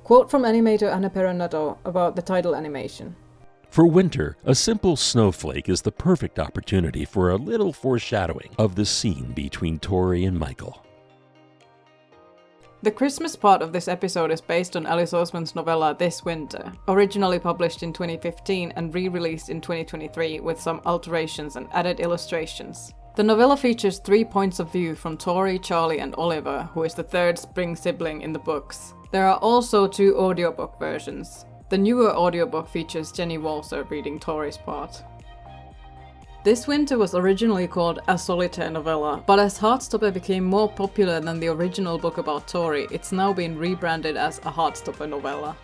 Quote from animator Anna Peronetto about the title animation. For winter, a simple snowflake is the perfect opportunity for a little foreshadowing of the scene between Tori and Michael. The Christmas part of this episode is based on Alice Oseman's novella This Winter, originally published in 2015 and re-released in 2023 with some alterations and added illustrations. The novella features 3 points of view from Tori, Charlie and Oliver, who is the third spring sibling in the books. There are also 2 audiobook versions. The newer audiobook features Jenny Walser reading Tori's part. This Winter was originally called A Solitaire Novella, but as Heartstopper became more popular than the original book about Tori, it's now been rebranded as a Heartstopper novella.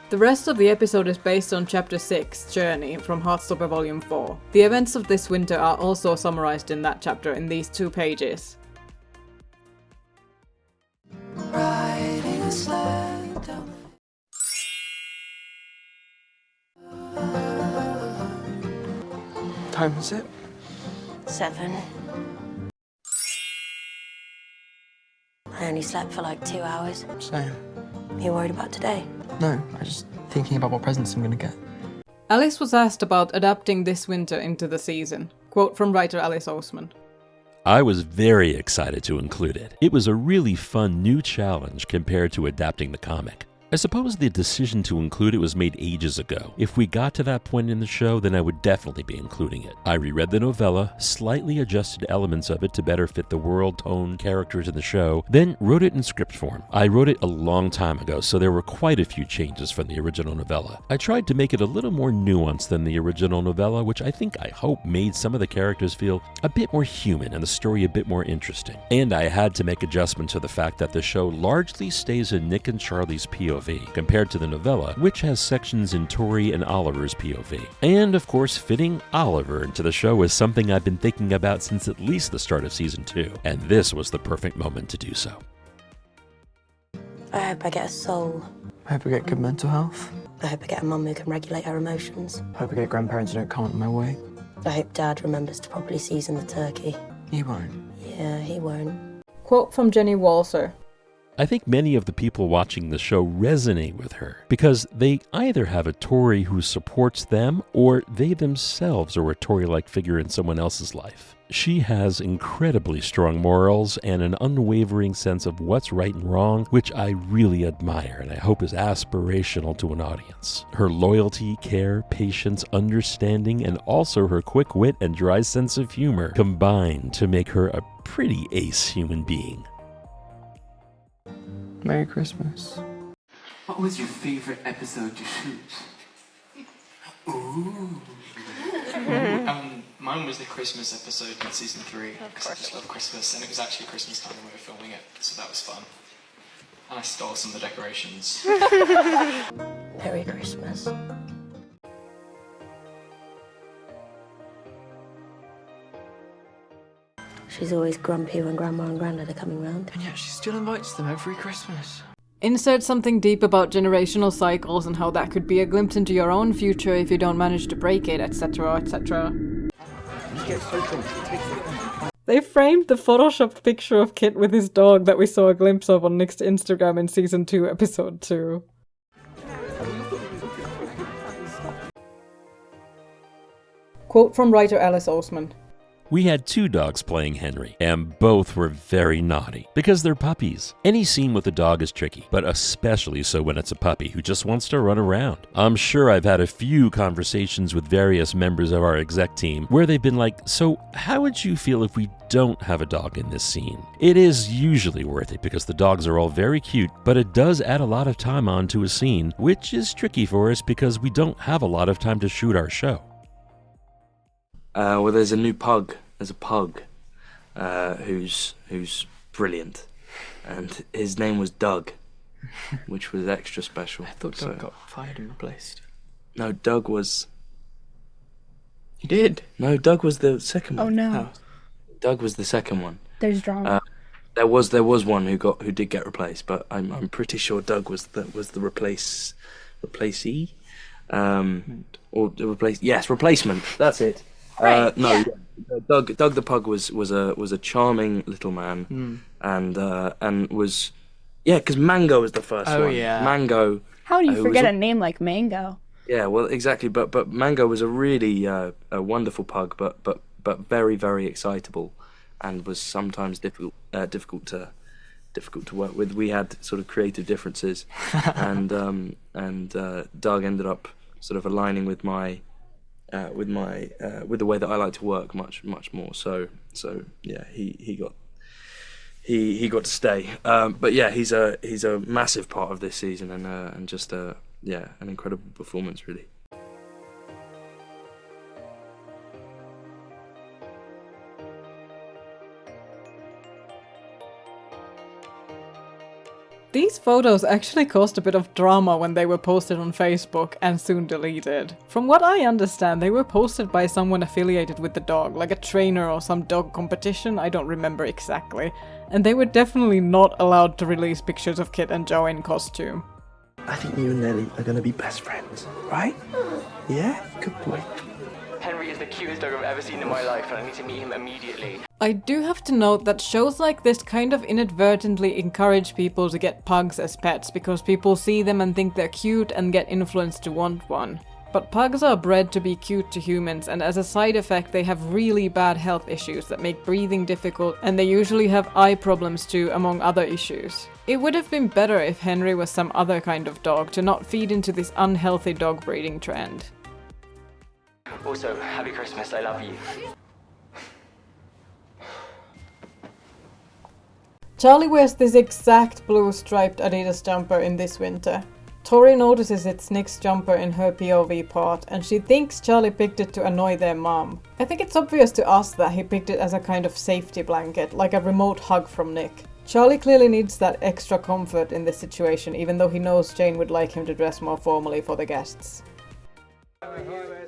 The rest of the episode is based on Chapter 6, Journey, from Heartstopper Volume 4. The events of This Winter are also summarized in that chapter in these 2 pages. Time is it? 7. I only slept for like 2 hours. Same. You worried about today? No, I'm just thinking about what presents I'm gonna get. Alice was asked about adapting This Winter into the season. Quote from writer Alice Oseman. I was very excited to include it. It was a really fun new challenge compared to adapting the comic. I suppose the decision to include it was made ages ago. If we got to that point in the show, then I would definitely be including it. I reread the novella, slightly adjusted elements of it to better fit the world, tone, characters in the show, then wrote it in script form. I wrote it a long time ago, so there were quite a few changes from the original novella. I tried to make it a little more nuanced than the original novella, which I hope made some of the characters feel a bit more human and the story a bit more interesting. And I had to make adjustments to the fact that the show largely stays in Nick and Charlie's POV, compared to the novella, which has sections in Tori and Oliver's POV. And of course, fitting Oliver into the show is something I've been thinking about since at least the start of season 2, and this was the perfect moment to do so. I hope I get a soul. I hope I get good mental health. I hope I get a mum who can regulate her emotions. I hope I get grandparents who don't comment my way. I hope Dad remembers to properly season the turkey. He won't. Yeah, he won't. Quote from Jenny Walser. I think many of the people watching the show resonate with her because they either have a Tori who supports them or they themselves are a Tori-like figure in someone else's life. She has incredibly strong morals and an unwavering sense of what's right and wrong, which I really admire and I hope is aspirational to an audience. Her loyalty, care, patience, understanding, and also her quick wit and dry sense of humor combine to make her a pretty ace human being. Merry Christmas. What was your favorite episode to shoot? Ooh. Mine was the Christmas episode in season 3 because I just love Christmas, and it was actually Christmas time when we were filming it, so that was fun. And I stole some of the decorations. Merry Christmas. She's always grumpy when Grandma and Grandad are coming round. And yet she still invites them every Christmas. Insert something deep about generational cycles and how that could be a glimpse into your own future if you don't manage to break it, etc, etc. They framed the photoshopped picture of Kit with his dog that we saw a glimpse of on Nick's Instagram in season 2, episode 2. Quote from writer Alice Oseman. We had 2 dogs playing Henry, and both were very naughty, because they're puppies. Any scene with a dog is tricky, but especially so when it's a puppy who just wants to run around. I'm sure I've had a few conversations with various members of our exec team where they've been like, so how would you feel if we don't have a dog in this scene? It is usually worth it because the dogs are all very cute, but it does add a lot of time onto a scene, which is tricky for us because we don't have a lot of time to shoot our show. Well, there's a new pug. There's a pug who's brilliant, and his name was Doug, which was extra special. I thought Doug got fired and replaced. No, Doug was... He did? No, Doug was the second one. Oh no. Doug was the second one. There's drama. There was one who did get replaced, but I'm pretty sure Doug was the replacee, or the replacement. That's it. Right, no, yeah. Doug the pug was a charming little man, and was Yeah, because Mango was the first one. Oh, yeah. Mango. How do you who forget was a name like Mango? Yeah, well, exactly. But Mango was a really a wonderful pug, but very, very excitable, and was sometimes difficult to work with. We had sort of creative differences, and Doug ended up sort of aligning with my with the way that I like to work much more. So yeah, he got to stay. But yeah, he's a massive part of this season, and just an incredible performance, really. These photos actually caused a bit of drama when they were posted on Facebook and soon deleted. From what I understand, they were posted by someone affiliated with the dog, like a trainer or some dog competition, I don't remember exactly. And they were definitely not allowed to release pictures of Kit and Joe in costume. I think you and Nelly are gonna be best friends, right? Yeah? Good boy. Henry is the cutest dog I've ever seen in my life, and I need to meet him immediately. I do have to note that shows like this kind of inadvertently encourage people to get pugs as pets because people see them and think they're cute and get influenced to want one. But pugs are bred to be cute to humans, and as a side effect they have really bad health issues that make breathing difficult, and they usually have eye problems too, among other issues. It would have been better if Henry was some other kind of dog to not feed into this unhealthy dog breeding trend. Also, happy Christmas, I love you. Charlie wears this exact blue striped Adidas jumper in this winter. Tori notices it's Nick's jumper in her POV part, and she thinks Charlie picked it to annoy their mom. I think it's obvious to us that he picked it as a kind of safety blanket, like a remote hug from Nick. Charlie clearly needs that extra comfort in this situation, even though he knows Jane would like him to dress more formally for the guests.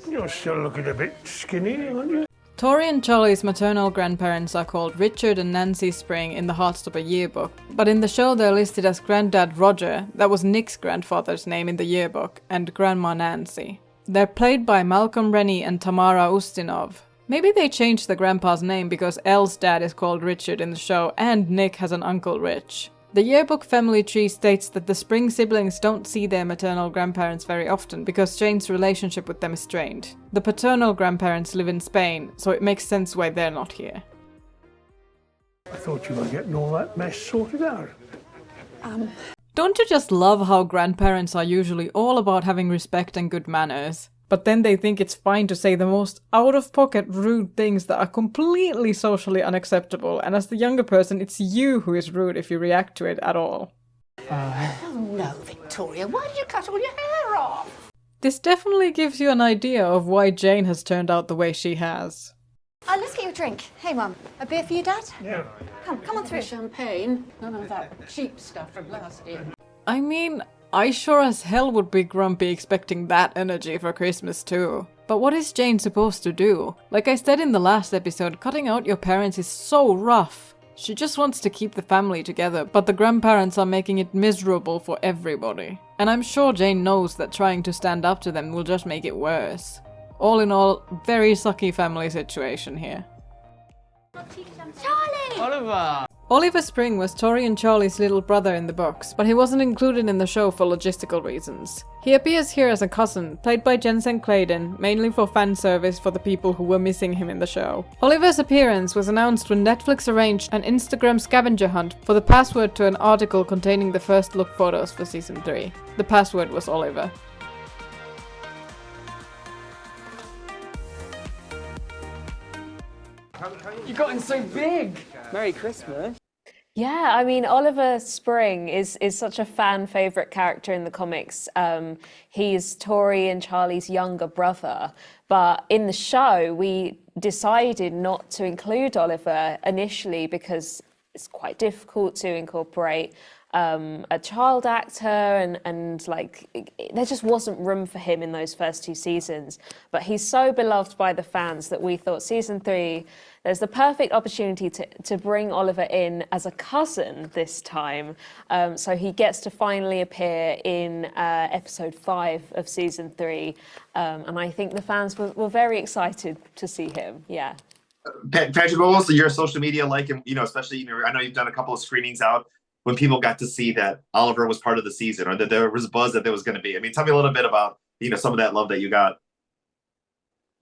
You're still looking a bit skinny, aren't you? Tori and Charlie's maternal grandparents are called Richard and Nancy Spring in the Heartstopper yearbook, but in the show they're listed as Granddad Roger, that was Nick's grandfather's name in the yearbook, and Grandma Nancy. They're played by Malcolm Rennie and Tamara Ustinov. Maybe they changed the grandpa's name because Elle's dad is called Richard in the show and Nick has an uncle Rich. The yearbook family tree states that the Spring siblings don't see their maternal grandparents very often because Jane's relationship with them is strained. The paternal grandparents live in Spain, so it makes sense why they're not here. I thought you were getting all that mess sorted out. Don't you just love how grandparents are usually all about having respect and good manners? But then they think it's fine to say the most out-of-pocket rude things that are completely socially unacceptable, and as the younger person, it's you who is rude if you react to it at all. Oh no, Victoria, why did you cut all your hair off? This definitely gives you an idea of why Jane has turned out the way she has. Let's get you a drink. Hey, Mum, a beer for you, Dad? Yeah. Come on through. Champagne, none of that cheap stuff from last year. I mean, I sure as hell would be grumpy expecting that energy for Christmas too. But what is Jane supposed to do? Like I said in the last episode, cutting out your parents is so rough. She just wants to keep the family together, but the grandparents are making it miserable for everybody. And I'm sure Jane knows that trying to stand up to them will just make it worse. All in all, very sucky family situation here. Charlie! Oliver! Oliver Spring was Tori and Charlie's little brother in the books, but he wasn't included in the show for logistical reasons. He appears here as a cousin, played by Jensen Clayden, mainly for fan service for the people who were missing him in the show. Oliver's appearance was announced when Netflix arranged an Instagram scavenger hunt for the password to an article containing the first look photos for season 3. The password was Oliver. You got him so big! Merry Christmas. Yeah, I mean, Oliver Spring is such a fan favourite character in the comics. He's Tori and Charlie's younger brother. But in the show, we decided not to include Oliver initially because it's quite difficult to incorporate a child actor and like there just wasn't room for him in those first 2 seasons. But he's so beloved by the fans that we thought season 3 there's the perfect opportunity to bring Oliver in as a cousin this time. So he gets to finally appear in episode 5 of season 3. And I think the fans were very excited to see him. Yeah. Patrick, what was your social media like? And, especially, I know you've done a couple of screenings out. when people got to see that Oliver was part of the season, or that there was buzz that there was going to be? I mean, tell me a little bit about, some of that love that you got.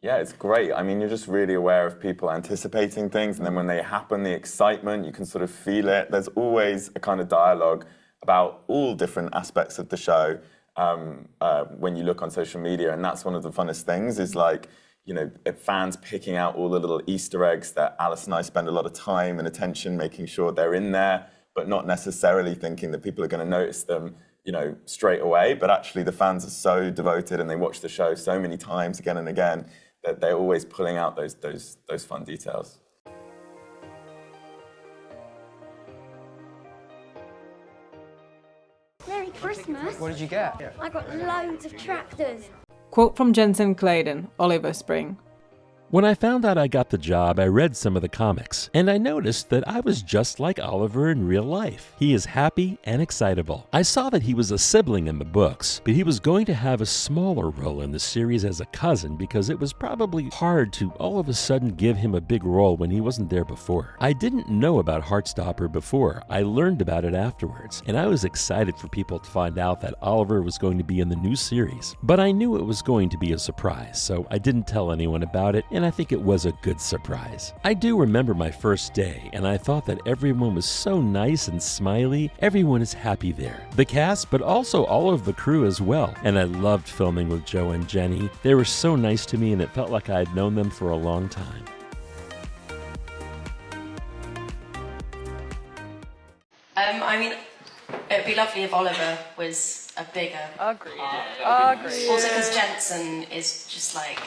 Yeah, it's great. I mean, you're just really aware of people anticipating things, and then when they happen, the excitement, you can sort of feel it. There's always a kind of dialogue about all different aspects of the show when you look on social media, and that's one of the funnest things, is like, fans picking out all the little Easter eggs that Alice and I spend a lot of time and attention making sure they're in there, but not necessarily thinking that people are going to notice them, straight away. But actually the fans are so devoted and they watch the show so many times again and again that they're always pulling out those fun details. Merry Christmas. What did you get? I got loads of tractors. Quote from Jensen Clayton, Oliver Spring. When I found out I got the job, I read some of the comics, and I noticed that I was just like Oliver in real life. He is happy and excitable. I saw that he was a sibling in the books, but he was going to have a smaller role in the series as a cousin because it was probably hard to all of a sudden give him a big role when he wasn't there before. I didn't know about Heartstopper before. I learned about it afterwards, and I was excited for people to find out that Oliver was going to be in the new series. But I knew it was going to be a surprise, so I didn't tell anyone about it, and I think it was a good surprise. I do remember my first day, and I thought that everyone was so nice and smiley. Everyone is happy there. The cast, but also all of the crew as well. And I loved filming with Joe and Jenny. They were so nice to me, and it felt like I had known them for a long time. I mean, it'd be lovely if Oliver was a bigger Agreed. Agreed. Also because Jensen is just like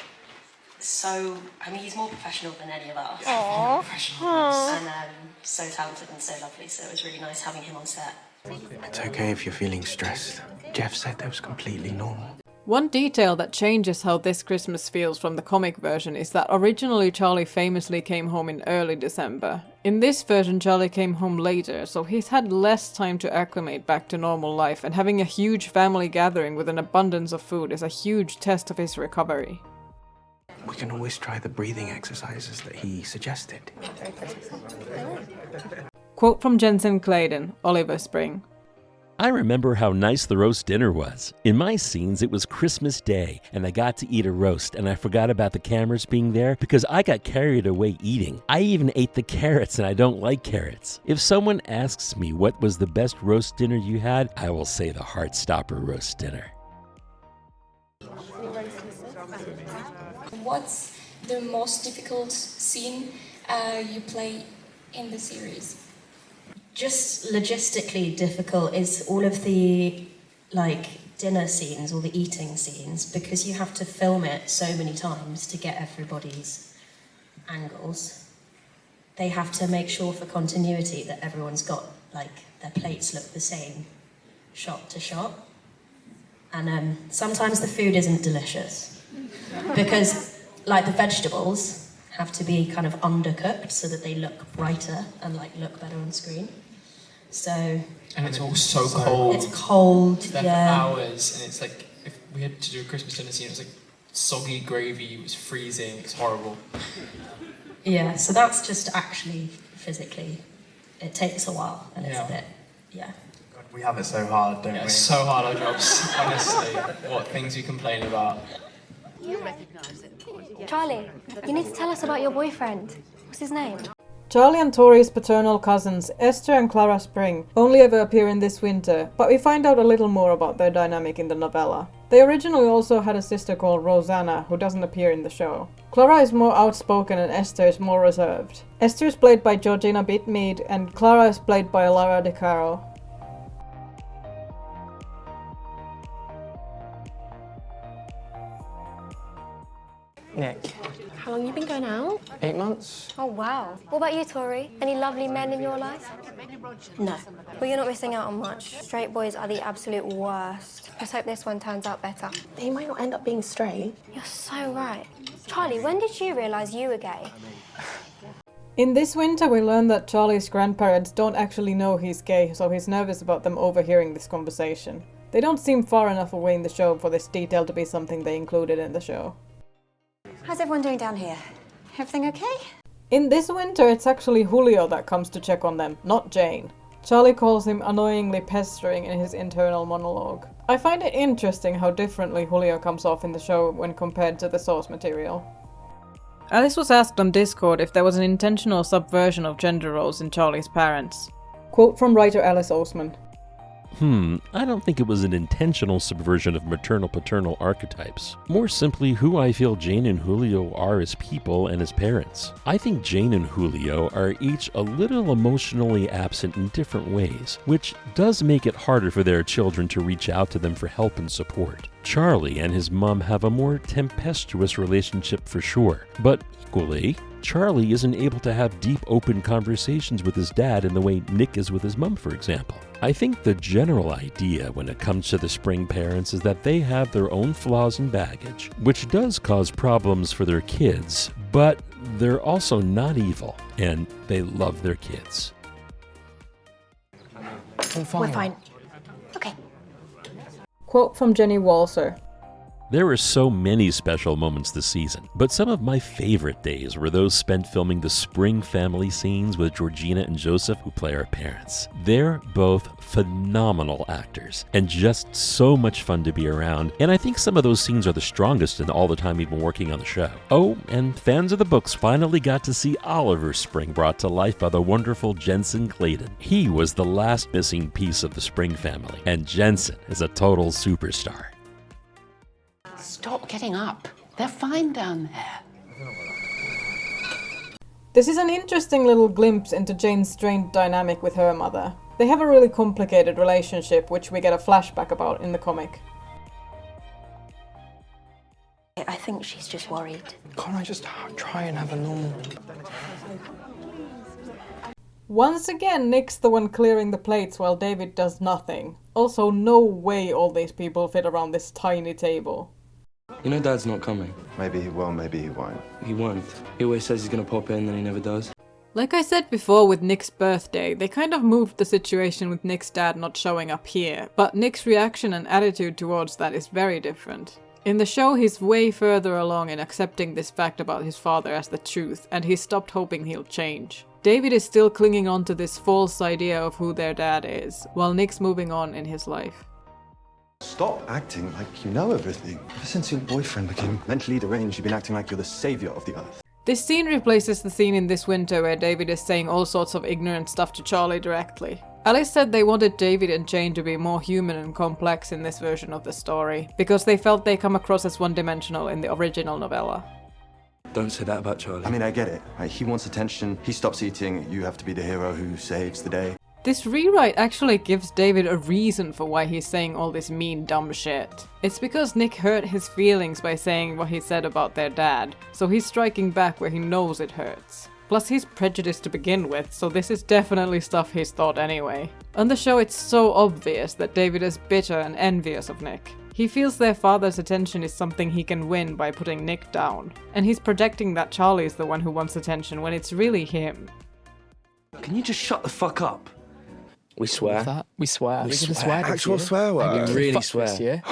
so, he's more professional than any of us. Aww. And so talented and so lovely, so it was really nice having him on set. It's okay if you're feeling stressed. Jeff said that was completely normal. One detail that changes how this Christmas feels from the comic version is that originally Charlie famously came home in early December. In this version, Charlie came home later, so he's had less time to acclimate back to normal life, and having a huge family gathering with an abundance of food is a huge test of his recovery. We can always try the breathing exercises that he suggested. Quote from Jensen Clayton, Oliver Spring. I remember how nice the roast dinner was. In my scenes, it was Christmas Day, and I got to eat a roast, and I forgot about the cameras being there because I got carried away eating. I even ate the carrots, and I don't like carrots. If someone asks me what was the best roast dinner you had, I will say the Heartstopper roast dinner. What's the most difficult scene you play in the series? Just logistically difficult is all of the dinner scenes or the eating scenes, because you have to film it so many times to get everybody's angles. They have to make sure for continuity that everyone's got their plates look the same shot to shot. And sometimes the food isn't delicious because the vegetables have to be kind of undercooked so that they look brighter and look better on screen. So and it's all so cold. It's cold, it's there for hours, and it's like if we had to do a Christmas dinner scene, it was like soggy gravy, it was freezing, it's horrible. Yeah, so that's just actually physically, it takes a while, and it's a bit, God, we have it so hard, don't we? It's so hard, our jobs, honestly. What things we complain about. You recognise it. Charlie, you need to tell us about your boyfriend. What's his name? Charlie and Tori's paternal cousins, Esther and Clara Spring, only ever appear in This Winter, but we find out a little more about their dynamic in the novella. They originally also had a sister called Rosanna, who doesn't appear in the show. Clara is more outspoken and Esther is more reserved. Esther is played by Georgina Bitmead and Clara is played by Lara De Caro. Nick. How long you been going out? 8 months. Oh, wow. What about you, Tori? Any lovely men in your life? No. Well, you're not missing out on much. Straight boys are the absolute worst. Let's hope this one turns out better. He might not end up being straight. You're so right. Charlie, when did you realise you were gay? In This Winter, we learn that Charlie's grandparents don't actually know he's gay, so he's nervous about them overhearing this conversation. They don't seem far enough away in the show for this detail to be something they included in the show. How's everyone doing down here? Everything okay? In This Winter, it's actually Julio that comes to check on them, not Jane. Charlie calls him annoyingly pestering in his internal monologue. I find it interesting how differently Julio comes off in the show when compared to the source material. Alice was asked on Discord if there was an intentional subversion of gender roles in Charlie's parents. Quote from writer Alice Oseman. I don't think it was an intentional subversion of maternal-paternal archetypes. More simply, who I feel Jane and Julio are as people and as parents. I think Jane and Julio are each a little emotionally absent in different ways, which does make it harder for their children to reach out to them for help and support. Charlie and his mom have a more tempestuous relationship for sure, but equally, Charlie isn't able to have deep, open conversations with his dad in the way Nick is with his mom, for example. I think the general idea when it comes to the Spring parents is that they have their own flaws and baggage, which does cause problems for their kids, but they're also not evil, and they love their kids. We're fine. Okay. Quote from Jenny Walser. There were so many special moments this season, but some of my favorite days were those spent filming the Spring family scenes with Georgina and Joseph, who play our parents. They're both phenomenal actors, and just so much fun to be around, and I think some of those scenes are the strongest in all the time we've been working on the show. Oh, and fans of the books finally got to see Oliver's Spring brought to life by the wonderful Jensen Clayton. He was the last missing piece of the Spring family, and Jensen is a total superstar. Stop getting up. They're fine down there. This is an interesting little glimpse into Jane's strained dynamic with her mother. They have a really complicated relationship, which we get a flashback about in the comic. I think she's just worried. Can't I just try and have a normal... Once again, Nick's the one clearing the plates while David does nothing. Also, no way all these people fit around this tiny table. You know Dad's not coming. Maybe he will, maybe he won't. He won't. He always says he's gonna pop in, then he never does. Like I said before with Nick's birthday, they kind of moved the situation with Nick's dad not showing up here, but Nick's reaction and attitude towards that is very different. In the show, he's way further along in accepting this fact about his father as the truth, and he's stopped hoping he'll change. David is still clinging on to this false idea of who their dad is, while Nick's moving on in his life. Stop acting like you know everything. Ever since your boyfriend became mentally deranged, you've been acting like you're the savior of the earth. This scene replaces the scene in This Winter where David is saying all sorts of ignorant stuff to Charlie directly. Alice said they wanted David and Jane to be more human and complex in this version of the story, because they felt they come across as one-dimensional in the original novella. Don't say that about Charlie. I mean, I get it. Right? He wants attention, he stops eating, you have to be the hero who saves the day. This rewrite actually gives David a reason for why he's saying all this mean, dumb shit. It's because Nick hurt his feelings by saying what he said about their dad, so he's striking back where he knows it hurts. Plus he's prejudiced to begin with, so this is definitely stuff he's thought anyway. On the show it's so obvious that David is bitter and envious of Nick. He feels their father's attention is something he can win by putting Nick down, and he's projecting that Charlie's the one who wants attention when it's really him. Can you just shut the fuck up? We swear. We swear. We swear. swear. Actual swear word. We really swear. Yeah.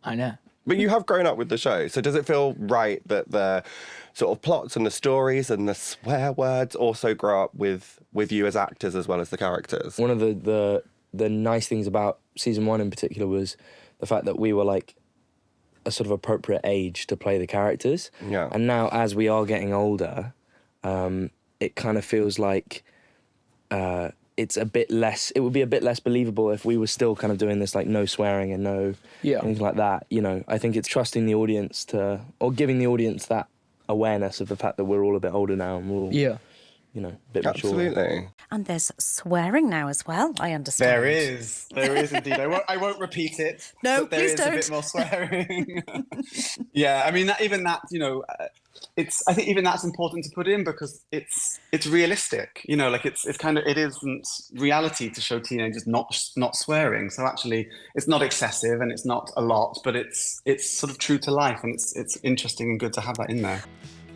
I know. But you have grown up with the show, so does it feel right that the sort of plots and the stories and the swear words also grow up with you as actors as well as the characters? One of the nice things about season 1 in particular was the fact that we were like a sort of appropriate age to play the characters. Yeah. And now as we are getting older, it kind of feels like it's a bit less, it would be a bit less believable if we were still kind of doing this like no swearing and no anything like that. You know, I think it's trusting the audience or giving the audience that awareness of the fact that we're all a bit older now and we're all, you know, a bit mature. Absolutely. And there's swearing now as well, I understand. There is indeed. I won't repeat it. No, but there please is don't. a bit more swearing. Yeah, I mean, even that, you know, I think even that's important to put in because it's realistic. You know, like it isn't reality to show teenagers not swearing. So actually, it's not excessive and it's not a lot, but it's sort of true to life, and it's interesting and good to have that in there.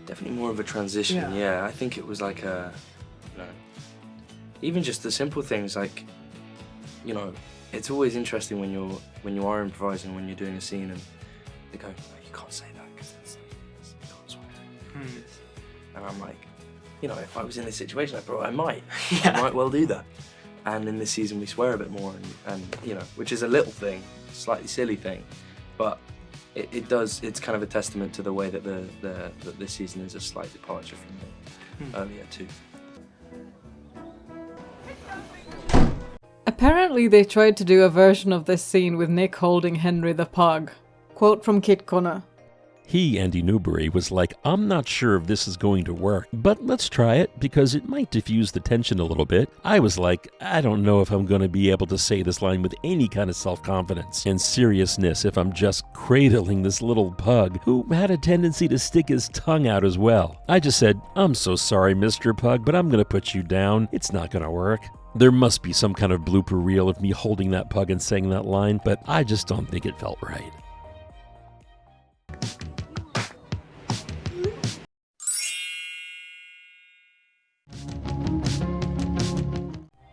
Definitely more of a transition. Yeah, I think it was like a, you know, even just the simple things like, you know, it's always interesting when you are improvising, when you're doing a scene and they go, oh, you can't say that because you can't swear. And I'm like, you know, if I was in this situation, I might. I might well do that. and in this season we swear a bit more, and you know, which is a little thing, slightly silly thing, but it's kind of a testament to the way that that this season is a slight departure from the earlier two. Apparently they tried to do a version of this scene with Nick holding Henry the pug. Quote from Kit Connor. He, Andy Newbery, was like, I'm not sure if this is going to work, but let's try it because it might diffuse the tension a little bit. I was like, I don't know if I'm going to be able to say this line with any kind of self-confidence and seriousness if I'm just cradling this little pug who had a tendency to stick his tongue out as well. I just said, I'm so sorry, Mr. Pug, but I'm going to put you down. It's not going to work. There must be some kind of blooper reel of me holding that pug and saying that line, but I just don't think it felt right.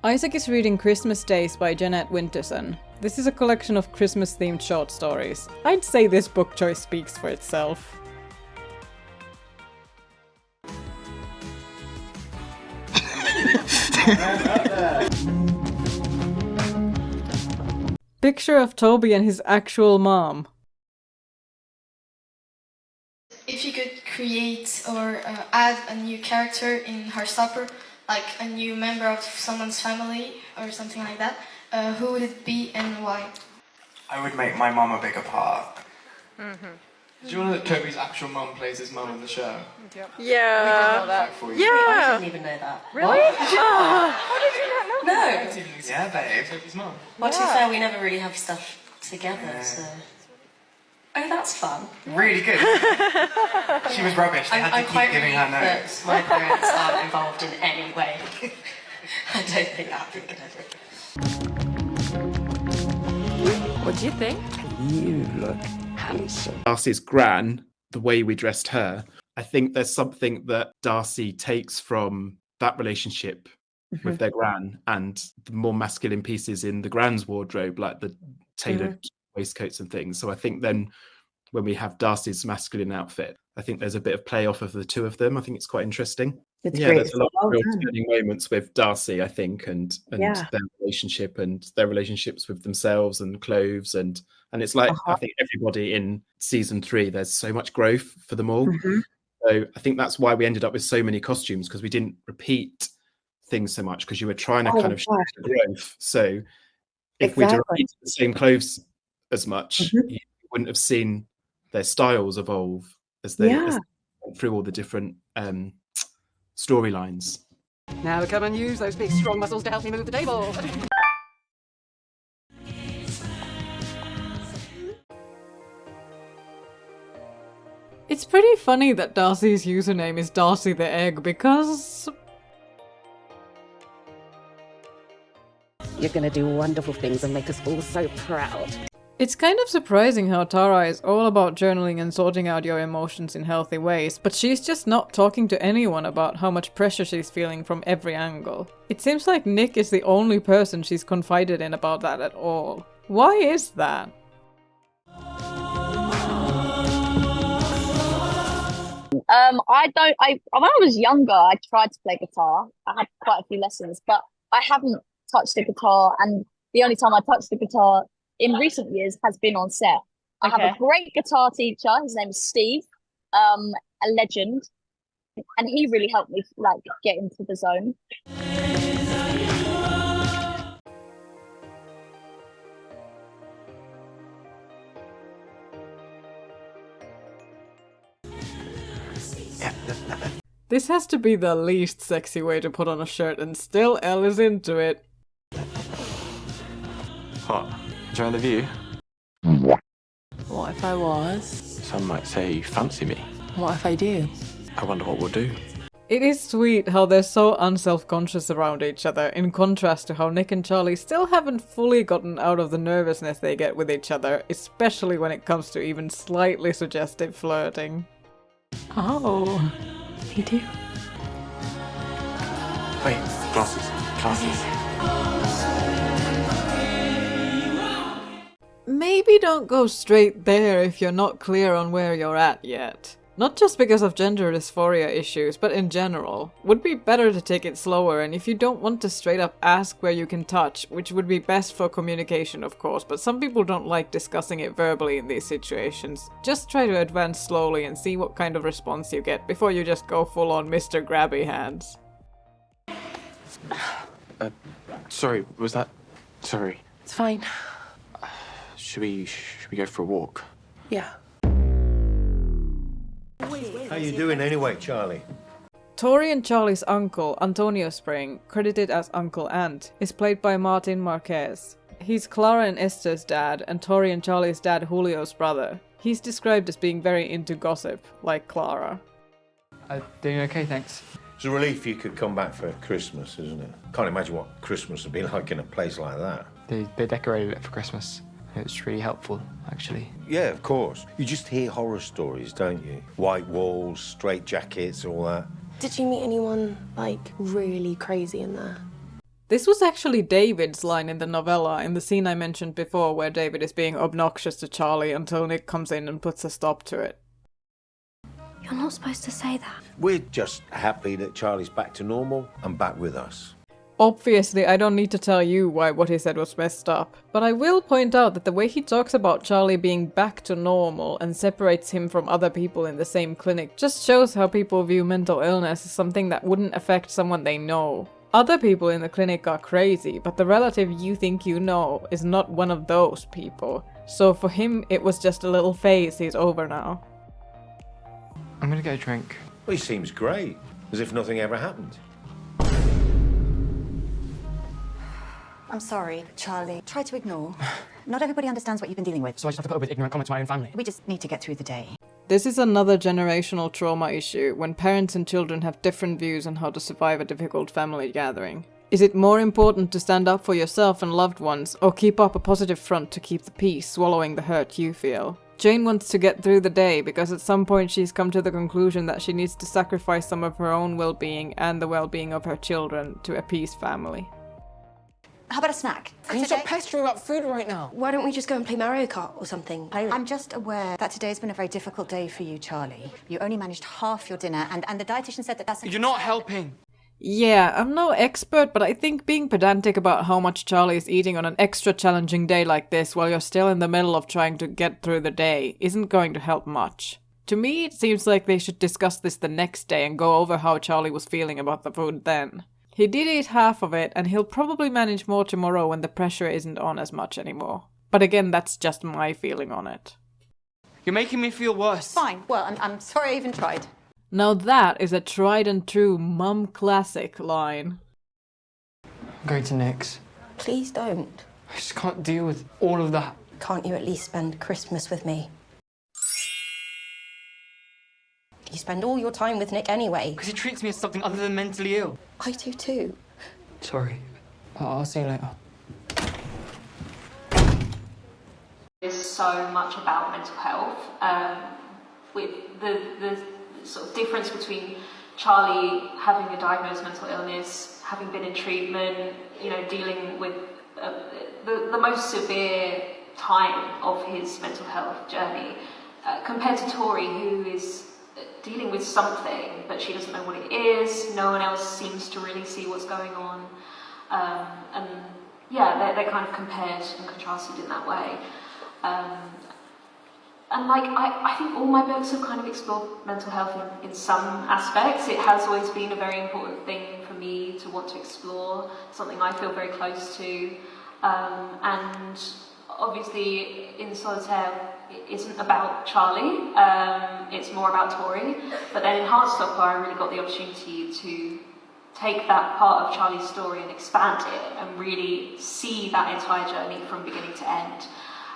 Isaac is reading Christmas Days by Jeanette Winterson. This is a collection of Christmas-themed short stories. I'd say this book choice speaks for itself. Picture of Tobie and his actual mom. If you could create or add a new character in Heartstopper, like a new member of someone's family or something like that, who would it be and why? I would make my mum a bigger part. Mm-hmm. Did you know that Tobie's actual mum plays his mum in the show? Yep. We did know that for you. I didn't even know that. Really? How did you not know? No. Yeah, babe, Tobie's mum. Well, to be fair, we never really have stuff together, so... Oh, that's fun. Really good. She was rubbish. They had to keep giving her notes. My parents aren't involved in any way. I don't think that would be good. What do you think? You look handsome. Darcy's gran, the way we dressed her, I think there's something that Darcy takes from that relationship with their gran and the more masculine pieces in the gran's wardrobe, like the tailored waistcoats and things. So I think then when we have Darcy's masculine outfit, I think there's a bit of play off of the two of them. I think it's quite interesting. It's yeah, great. there's a lot of real turning moments with Darcy, I think, and their relationship and their relationships with themselves and clothes and it's like I think everybody in season 3, there's so much growth for them all. So I think that's why we ended up with so many costumes, because we didn't repeat things so much, because you were trying to kind of show the growth. So if we'd repeated the same clothes as much, you wouldn't have seen their styles evolve as they went through all the different storylines. Now come and use those big strong muscles to help me move the table. It's pretty funny that Darcy's username is Darcy the Egg because... You're gonna do wonderful things and make us all so proud. It's kind of surprising how Tara is all about journaling and sorting out your emotions in healthy ways, but she's just not talking to anyone about how much pressure she's feeling from every angle. It seems like Nick is the only person she's confided in about that at all. Why is that? When I was younger, I tried to play guitar. I had quite a few lessons, but I haven't touched a guitar, and the only time I touched the guitar in recent years has been on set. I have a great guitar teacher. His name is Steve, a legend, and he really helped me get into the zone. This has to be the least sexy way to put on a shirt, and still Elle is into it. What? Enjoying the view? What if I was? Some might say you fancy me. What if I do? I wonder what we'll do. It is sweet how they're so unself-conscious around each other, in contrast to how Nick and Charlie still haven't fully gotten out of the nervousness they get with each other, especially when it comes to even slightly suggestive flirting. Oh, me too. Wait, glasses. Maybe don't go straight there if you're not clear on where you're at yet. Not just because of gender dysphoria issues, but in general. Would be better to take it slower, and if you don't want to straight up ask where you can touch, which would be best for communication of course, but some people don't like discussing it verbally in these situations. Just try to advance slowly and see what kind of response you get before you just go full on Mr. Grabby Hands. Sorry, was that... Sorry. It's fine. Should we go for a walk? Yeah. How you doing anyway, Charlie? Tori and Charlie's uncle, Antonio Spring, credited as Uncle Ant, is played by Martin Marquez. He's Clara and Esther's dad, and Tori and Charlie's dad Julio's brother. He's described as being very into gossip, like Clara. Doing okay, thanks. It's a relief you could come back for Christmas, isn't it? Can't imagine what Christmas would be like in a place like that. They decorated it for Christmas. It was really helpful, actually. Yeah, of course. You just hear horror stories, don't you? White walls, straight jackets, all that. Did you meet anyone, like, really crazy in there? This was actually David's line in the novella, in the scene I mentioned before where David is being obnoxious to Charlie until Nick comes in and puts a stop to it. You're not supposed to say that. We're just happy that Charlie's back to normal and back with us. Obviously, I don't need to tell you why what he said was messed up, but I will point out that the way he talks about Charlie being back to normal and separates him from other people in the same clinic just shows how people view mental illness as something that wouldn't affect someone they know. Other people in the clinic are crazy, but the relative you think you know is not one of those people. So for him, it was just a little phase he's over now. I'm gonna get a drink. Well, he seems great, as if nothing ever happened. I'm sorry, Charlie. Try to ignore. Not everybody understands what you've been dealing with. So I just have to put up with ignorant comments from my own family. We just need to get through the day. This is another generational trauma issue, when parents and children have different views on how to survive a difficult family gathering. Is it more important to stand up for yourself and loved ones, or keep up a positive front to keep the peace, swallowing the hurt you feel? Jane wants to get through the day because at some point she's come to the conclusion that she needs to sacrifice some of her own well-being and the well-being of her children to appease family. How about a snack? Can you stop pestering about food right now? Why don't we just go and play Mario Kart or something? I'm just aware that today's been a very difficult day for you, Charlie. You only managed half your dinner, and the dietitian said that's... You're not helping. Yeah, I'm no expert, but I think being pedantic about how much Charlie is eating on an extra challenging day like this while you're still in the middle of trying to get through the day isn't going to help much. To me, it seems like they should discuss this the next day and go over how Charlie was feeling about the food then. He did eat half of it, and he'll probably manage more tomorrow when the pressure isn't on as much anymore. But again, that's just my feeling on it. You're making me feel worse. Fine. Well, I'm sorry I even tried. Now that is a tried and true mum classic line. I'm going to Nick's. Please don't. I just can't deal with all of that. Can't you at least spend Christmas with me? You spend all your time with Nick anyway. Because he treats me as something other than mentally ill. I do too. Sorry. I'll see you later. There's so much about mental health. With the sort of difference between Charlie having a diagnosed mental illness, having been in treatment, you know, dealing with the most severe time of his mental health journey, compared to Tori, who is dealing with something, but she doesn't know what it is. No one else seems to really see what's going on. And yeah, they're kind of compared and contrasted in that way. And like, I think all my books have kind of explored mental health in some aspects. It has always been a very important thing for me to want to explore, something I feel very close to. And obviously in Solitaire, it isn't about Charlie, it's more about Tori. But then in Heartstopper, I really got the opportunity to take that part of Charlie's story and expand it and really see that entire journey from beginning to end.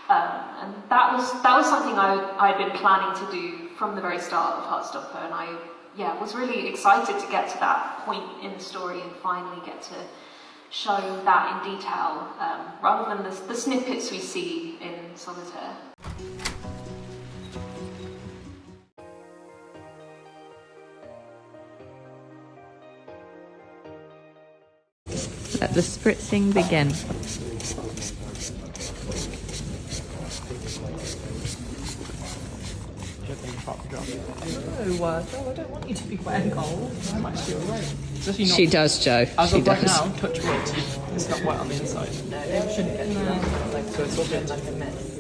And that was something I'd been planning to do from the very start of Heartstopper, and I was really excited to get to that point in the story and finally get to show that in detail, rather than the snippets we see in Solitaire. Let the spritzing begin. No, I don't want you to be wet and cold. I'm actually alright. She does, Joe. As She of right does. now, touch wood. It's not wet on the inside. No, it shouldn't get like so it's all been like a mess.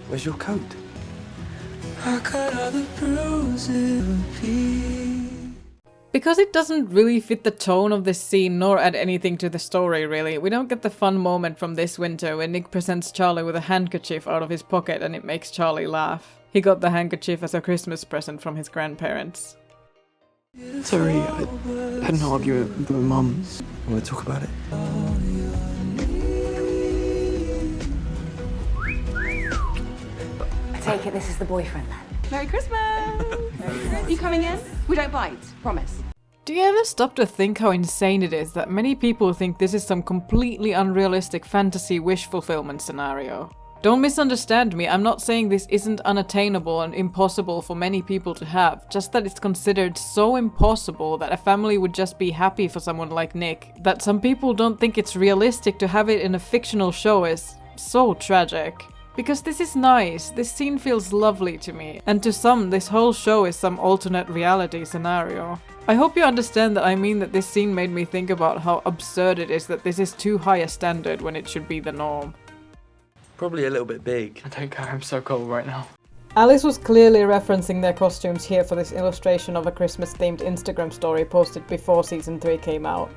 Where's your coat? Because it doesn't really fit the tone of this scene nor add anything to the story really, we don't get the fun moment from this winter when Nick presents Charlie with a handkerchief out of his pocket and it makes Charlie laugh. He got the handkerchief as a Christmas present from his grandparents. Sorry, I had an argument with my mum. Want to talk about it? I take it this is the boyfriend then. Merry Christmas! Are you coming in? We don't bite, promise. Do you ever stop to think how insane it is that many people think this is some completely unrealistic fantasy wish fulfillment scenario? Don't misunderstand me, I'm not saying this isn't unattainable and impossible for many people to have, just that it's considered so impossible that a family would just be happy for someone like Nick, that some people don't think it's realistic to have it in a fictional show is so tragic. Because this is nice, this scene feels lovely to me, and to some this whole show is some alternate reality scenario. I hope you understand that I mean that this scene made me think about how absurd it is that this is too high a standard when it should be the norm. Probably a little bit big. I don't care, I'm so cold right now. Alice was clearly referencing their costumes here for this illustration of a Christmas-themed Instagram story posted before season 3 came out.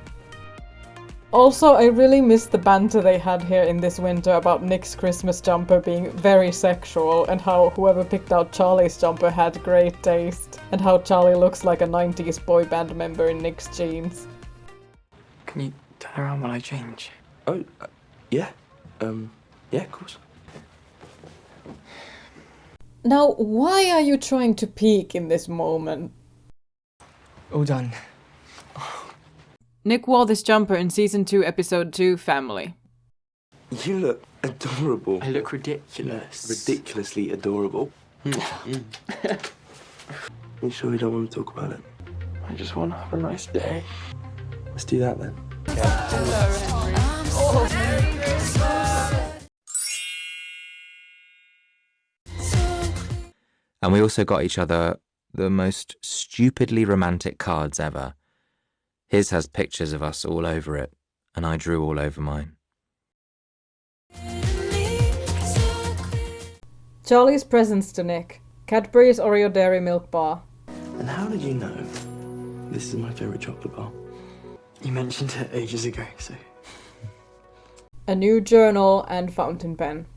Also, I really miss the banter they had here in this winter about Nick's Christmas jumper being very sexual and how whoever picked out Charlie's jumper had great taste, and how Charlie looks like a 90s boy band member in Nick's jeans. Can you turn around when I change? Oh, yeah. Yeah, of course. Now, why are you trying to peek in this moment? All done. Nick wore this jumper in season 2 episode 2 Family. You look adorable. I look ridiculous. Ridiculously adorable. You sure you don't want to talk about it? I just want to have a nice day. Let's do that then. And we also got each other the most stupidly romantic cards ever. His has pictures of us all over it, and I drew all over mine. Charlie's presents to Nick. Cadbury's Oreo Dairy Milk Bar. And how did you know this is my favourite chocolate bar? You mentioned it ages ago, so... A new journal and fountain pen.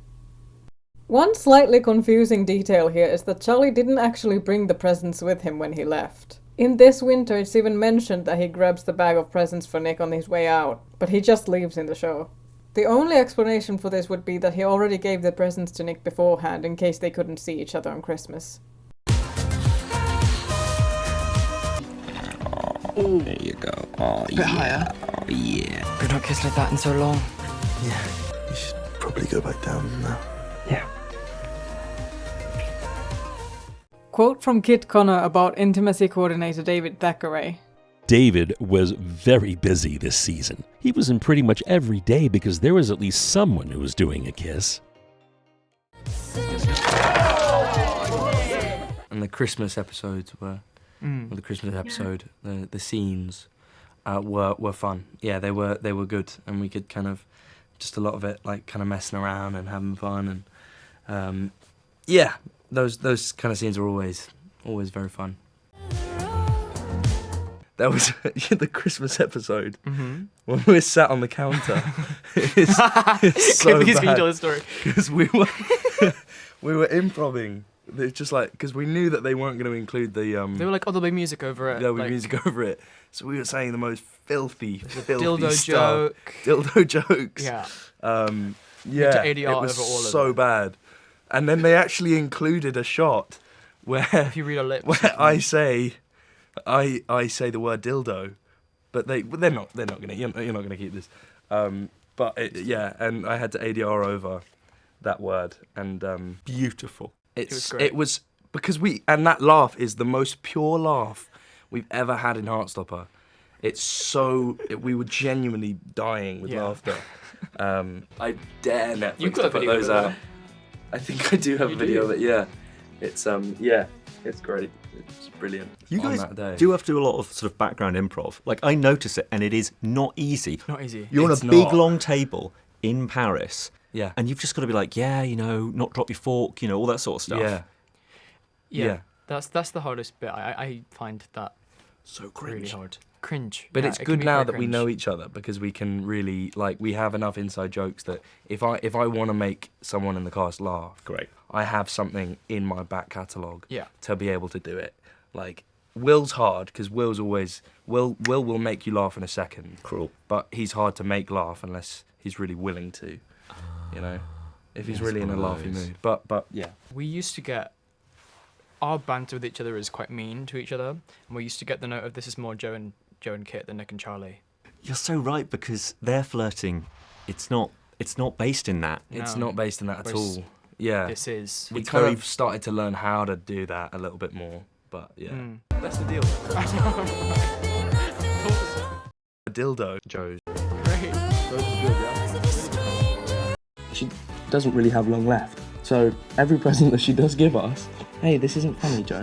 One slightly confusing detail here is that Charlie didn't actually bring the presents with him when he left. In this winter, it's even mentioned that he grabs the bag of presents for Nick on his way out, but he just leaves in the show. The only explanation for this would be that he already gave the presents to Nick beforehand in case they couldn't see each other on Christmas. Oh, there you go. Oh, a bit higher. Oh, yeah. We've not kissed like that in so long. Yeah, you should probably go back down now. Yeah. Quote from Kit Connor about intimacy coordinator David Thackeray. David was very busy this season. He was in pretty much every day because there was at least someone who was doing a kiss. And the Christmas episodes were, the Christmas episode, the scenes were fun. Yeah, they were good, and we could kind of, just a lot of it like kind of messing around and having fun, and yeah, those kind of scenes are always very fun. That was the Christmas episode when we were sat on the counter. It's so Because bad. you told the story. Because we were improvising. It's just like, because we knew that they weren't going to include the They were like, oh, there'll be music over it. there'll be like, music over it. So we were saying the most filthy dildo stuff. joke. Dildo jokes. Yeah. Yeah. ADR It was over all of so bad. And then they actually included a shot where If you read our lips. where I say the word dildo, but they're not gonna you're not gonna keep this. But and I had to ADR over that word, and beautiful. was great. It was because that laugh is the most pure laugh we've ever had in Heartstopper. It's so we were genuinely dying with laughter. I dare Netflix You've got to a put video those of out. that. I think I do have You a video do? of it. Yeah. It's it's great. It's brilliant. You on guys that day. do have to do a lot of sort of background improv. Like, I notice it, and it is not easy. Not easy. You're It's on a big, not. long table in Paris. Yeah. And you've just got to be like, not drop your fork, all that sort of stuff. Yeah. That's the hardest bit. I find that so cringe. Really hard. Cringe. But Yeah, it's it can good be now very that we cringe. know each other, because we can really, we have enough inside jokes that if I want to make someone in the cast laugh, great, I have something in my back catalogue Yeah. to be able to do it. Like, Will's hard, because Will's always... Will will make you laugh in a second. Cruel. But he's hard to make laugh unless he's really willing to, if he's really in a laughy mood. But yeah. We used to get... Our banter with each other is quite mean to each other, and we used to get the note of this is more Joe and Kit than Nick and Charlie. You're so right, because their flirting, it's not based in that. It's not based in that at Whereas all. Yeah. This is. We It's kind very- of started to learn how to do that a little bit more, but yeah. That's the deal. A dildo. Joe's. Great. She doesn't really have long left, so every present that she does give us, hey, this isn't funny, Joe.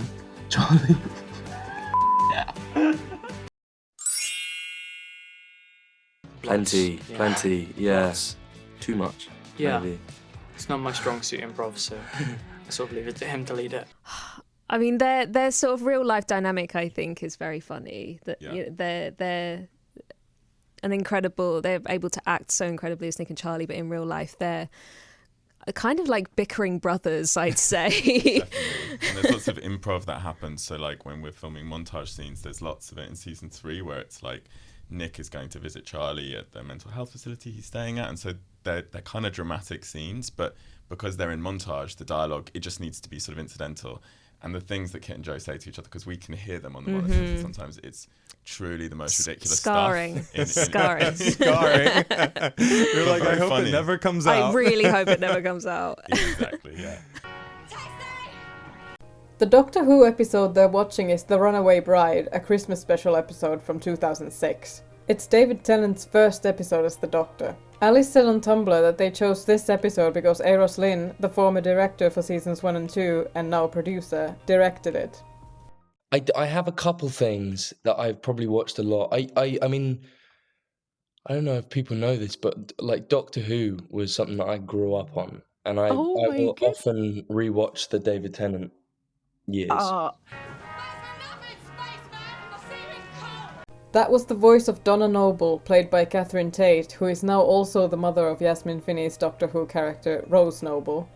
Charlie. Plenty, yeah. Lots. Too much. Yeah. Maybe. It's not my strong suit, improv, so I sort of leave it to him to lead it. I mean, their sort of real life dynamic, I think, is very funny. That Yeah. They're they're able to act so incredibly as Nick and Charlie, but in real life they're kind of like bickering brothers, I'd say. Definitely. And there's lots of improv that happens. So like when we're filming montage scenes, there's lots of it in season 3 where it's like Nick is going to visit Charlie at the mental health facility he's staying at, and so they're kind of dramatic scenes, but because they're in montage, the dialogue, it just needs to be sort of incidental. And the things that Kit and Joe say to each other, because we can hear them on the monitors, and sometimes it's truly the most ridiculous Scarring. stuff. Scarring. Scarring. You're like, I hope funny. it never comes out. I really hope it never comes out. Exactly, yeah. The Doctor Who episode they're watching is The Runaway Bride, a Christmas special episode from 2006. It's David Tennant's first episode as the Doctor. Alice said on Tumblr that they chose this episode because Eros Lynn, the former director for seasons 1 and 2 and now producer, directed it. I have a couple things that I've probably watched a lot. I mean, I don't know if people know this, but like Doctor Who was something that I grew up on, and I will often rewatch the David Tennant years. That was the voice of Donna Noble, played by Catherine Tate, who is now also the mother of Yasmin Finney's Doctor Who character, Rose Noble.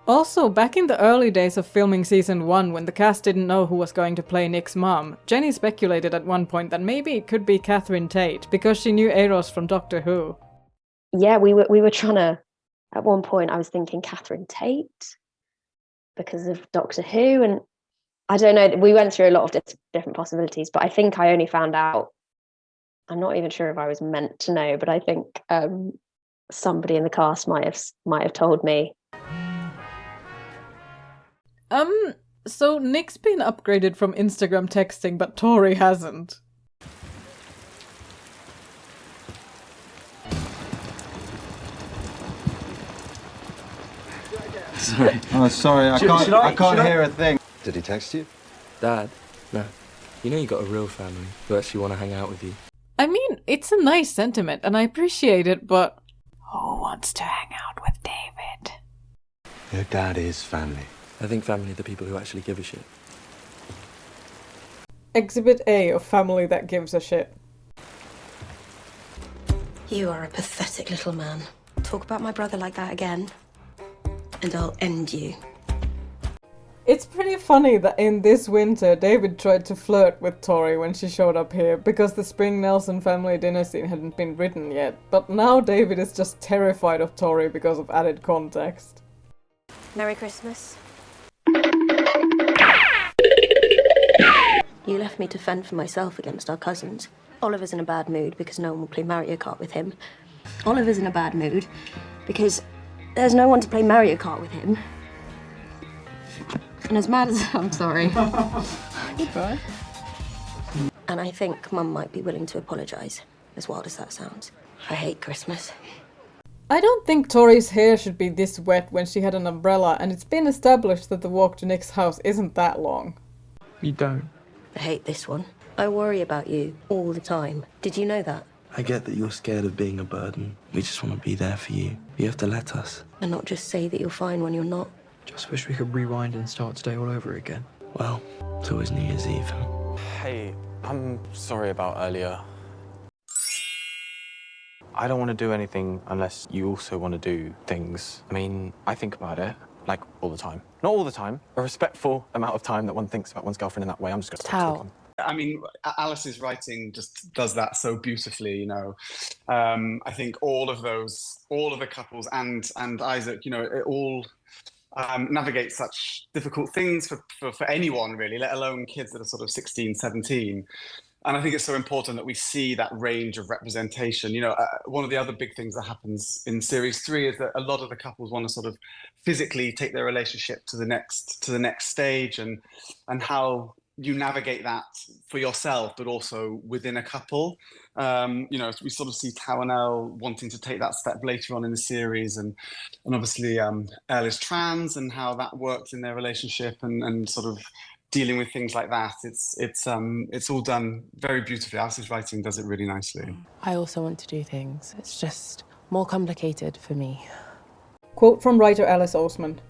Also, back in the early days of filming season 1, when the cast didn't know who was going to play Nick's mom, Jenny speculated at one point that maybe it could be Catherine Tate, because she knew Eros from Doctor Who. Yeah, we were trying to, at one point I was thinking Catherine Tate, because of Doctor Who, and I don't know, we went through a lot of different possibilities, but I think I only found out, I'm not even sure if I was meant to know, but I think somebody in the cast might have told me. So Nick's been upgraded from Instagram texting, but Tori hasn't. Sorry. Oh, sorry, I can't hear a thing. Did he text you? Dad? No. You know you got a real family who actually want to hang out with you. I mean, it's a nice sentiment, and I appreciate it, but who wants to hang out with David? Your dad is family. I think family are the people who actually give a shit. Exhibit A of family that gives a shit. You are a pathetic little man. Talk about my brother like that again, and I'll end you. It's pretty funny that in this winter, David tried to flirt with Tori when she showed up here, because the Spring Nelson family dinner scene hadn't been written yet, but now David is just terrified of Tori because of added context. Merry Christmas. You left me to fend for myself against our cousins. Oliver's in a bad mood because no one will play Mario Kart with him. Oliver's in a bad mood because there's no one to play Mario Kart with him. And as mad as I'm sorry. Goodbye. And I think Mum might be willing to apologise, as wild as that sounds. I hate Christmas. I don't think Tori's hair should be this wet when she had an umbrella, and it's been established that the walk to Nick's house isn't that long. You don't. I hate this one. I worry about you all the time. Did you know that? I get that you're scared of being a burden. We just want to be there for you. You have to let us. And not just say that you're fine when you're not. Just wish we could rewind and start today all over again. Well, it's always New Year's Eve. Hey, I'm sorry about earlier. I don't want to do anything unless you also want to do things. I mean, I think about it, like, all the time. Not all the time, a respectful amount of time that one thinks about one's girlfriend in that way. I'm just going to stop talking. I mean, Alice's writing just does that so beautifully, you know. I think all of the couples and Isaac, you know, it all navigate such difficult things for anyone, really, let alone kids that are sort of 16, 17. And I think it's so important that we see that range of representation. You know, one of the other big things that happens in series 3 is that a lot of the couples want to sort of physically take their relationship to the next stage, and how you navigate that for yourself, but also within a couple. You know, we sort of see Tawanel wanting to take that step later on in the series, and obviously Elle is trans, and how that works in their relationship, and sort of dealing with things like that. It's all done very beautifully. Alice's writing does it really nicely. I also want to do things. It's just more complicated for me. Quote from writer Alice Oseman.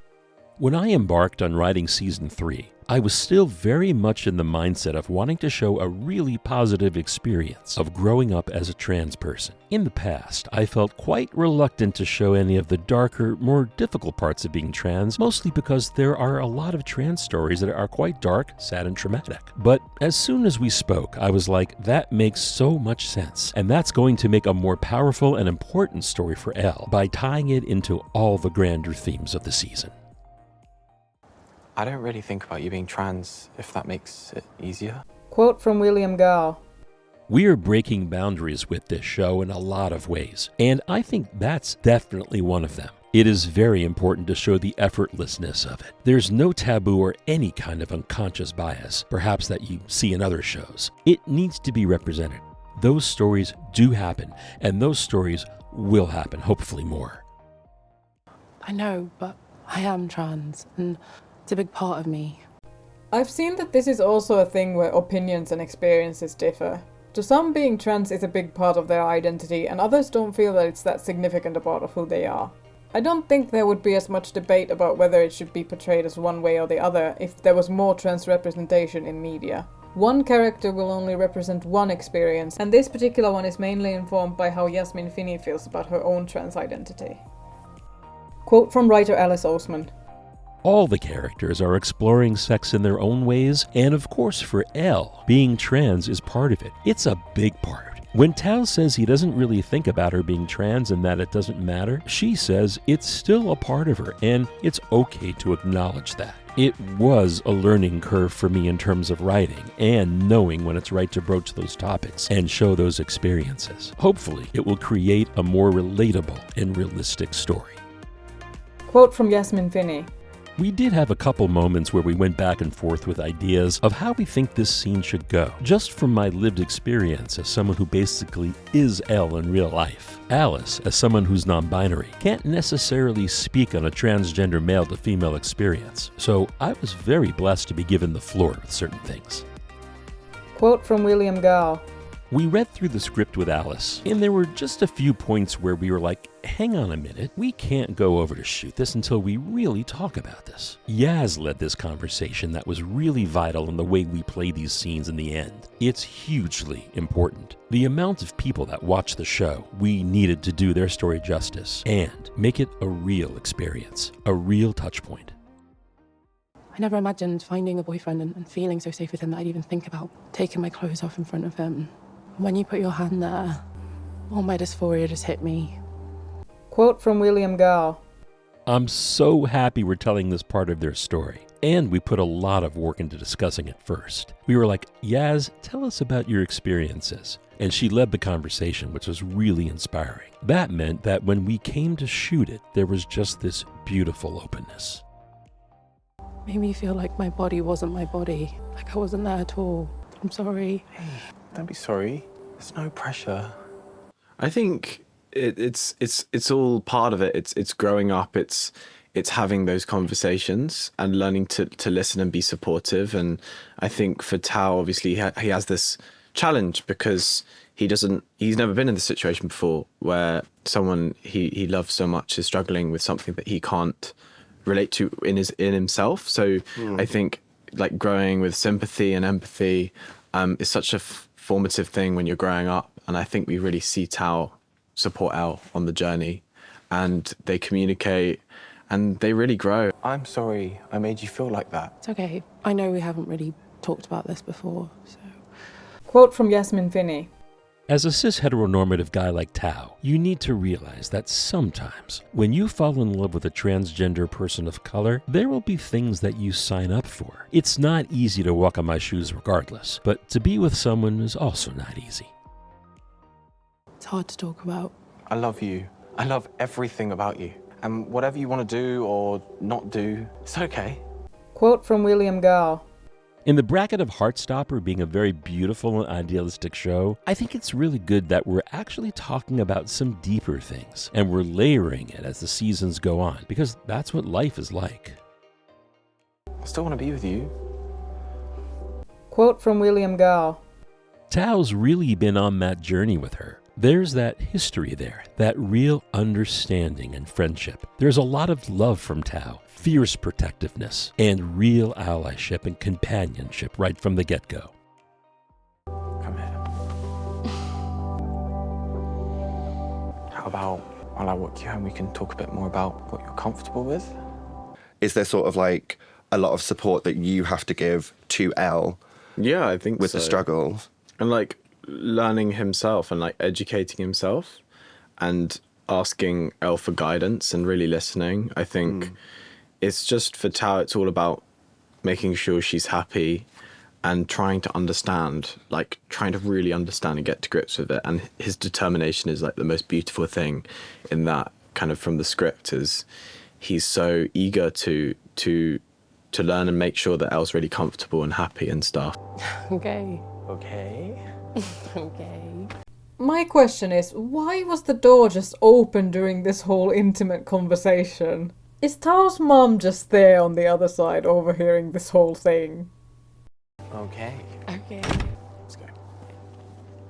When I embarked on writing season 3, I was still very much in the mindset of wanting to show a really positive experience of growing up as a trans person. In the past, I felt quite reluctant to show any of the darker, more difficult parts of being trans, mostly because there are a lot of trans stories that are quite dark, sad, and traumatic. But as soon as we spoke, I was like, that makes so much sense, and that's going to make a more powerful and important story for Elle by tying it into all the grander themes of the season. I don't really think about you being trans, if that makes it easier. Quote from William Gall. We are breaking boundaries with this show in a lot of ways, and I think that's definitely one of them. It is very important to show the effortlessness of it. There's no taboo or any kind of unconscious bias, perhaps that you see in other shows. It needs to be represented. Those stories do happen, and those stories will happen, hopefully more. I know, but I am trans, and it's a big part of me. I've seen that this is also a thing where opinions and experiences differ. To some, being trans is a big part of their identity, and others don't feel that it's that significant a part of who they are. I don't think there would be as much debate about whether it should be portrayed as one way or the other if there was more trans representation in media. One character will only represent one experience, and this particular one is mainly informed by how Yasmin Finney feels about her own trans identity. Quote from writer Alice Oseman. All the characters are exploring sex in their own ways, and of course for Elle, being trans is part of it. It's a big part. When Tal says he doesn't really think about her being trans and that it doesn't matter, she says it's still a part of her, and it's okay to acknowledge that. It was a learning curve for me in terms of writing and knowing when it's right to broach those topics and show those experiences. Hopefully, it will create a more relatable and realistic story. Quote from Yasmin Finney. We did have a couple moments where we went back and forth with ideas of how we think this scene should go, just from my lived experience as someone who basically is Elle in real life. Alice, as someone who's non-binary, can't necessarily speak on a transgender male to female experience, so I was very blessed to be given the floor with certain things. Quote from William Gall. We read through the script with Alice, and there were just a few points where we were like, hang on a minute, we can't go over to shoot this until we really talk about this. Yaz led this conversation that was really vital in the way we play these scenes in the end. It's hugely important. The amount of people that watch the show, we needed to do their story justice and make it a real experience, a real touch point. I never imagined finding a boyfriend and feeling so safe with him that I'd even think about taking my clothes off in front of him. When you put your hand there, all my dysphoria just hit me. Quote from William Gall. I'm so happy we're telling this part of their story, and we put a lot of work into discussing it first. We were like, Yaz, tell us about your experiences. And she led the conversation, which was really inspiring. That meant that when we came to shoot it, there was just this beautiful openness. Made me feel like my body wasn't my body, like I wasn't there at all. I'm sorry. Hey, don't be sorry. There's no pressure. I think it's all part of it. It's growing up. It's having those conversations and learning to listen and be supportive. And I think for Tao, obviously, he has this challenge because he's never been in this situation before where someone he loves so much is struggling with something that he can't relate to in himself. So I think like growing with sympathy and empathy is such a formative thing when you're growing up. And I think we really see Tao support Elle on the journey, and they communicate and they really grow. I'm sorry I made you feel like that. It's okay. I know we haven't really talked about this before, so... Quote from Yasmin Finney. As a cis-heteronormative guy like Tao, you need to realize that sometimes, when you fall in love with a transgender person of color, there will be things that you sign up for. It's not easy to walk on my shoes regardless, but to be with someone is also not easy. It's hard to talk about. I love you. I love everything about you. And whatever you want to do or not do, it's okay. Quote from William Gall. In the bracket of Heartstopper being a very beautiful and idealistic show, I think it's really good that we're actually talking about some deeper things, and we're layering it as the seasons go on, because that's what life is like. I still want to be with you. Quote from William Gall. Tao's really been on that journey with her. There's that history there, that real understanding and friendship. There's a lot of love from Tao, fierce protectiveness, and real allyship and companionship right from the get-go. Come here. How about while I walk you home, we can talk a bit more about what you're comfortable with? Is there sort of like a lot of support that you have to give to Elle? Yeah, I think with so. the struggles. And like learning himself and like educating himself and asking Elle for guidance and really listening. I think it's just for Tao, it's all about making sure she's happy and trying to understand, like trying to really understand and get to grips with it. And his determination is like the most beautiful thing in that kind of from the script is he's so eager to learn and make sure that Elle's really comfortable and happy and stuff. Okay. Okay. Okay. My question is, why was the door just open during this whole intimate conversation? Is Tao's mom just there on the other side overhearing this whole thing? Okay. Okay. Let's go.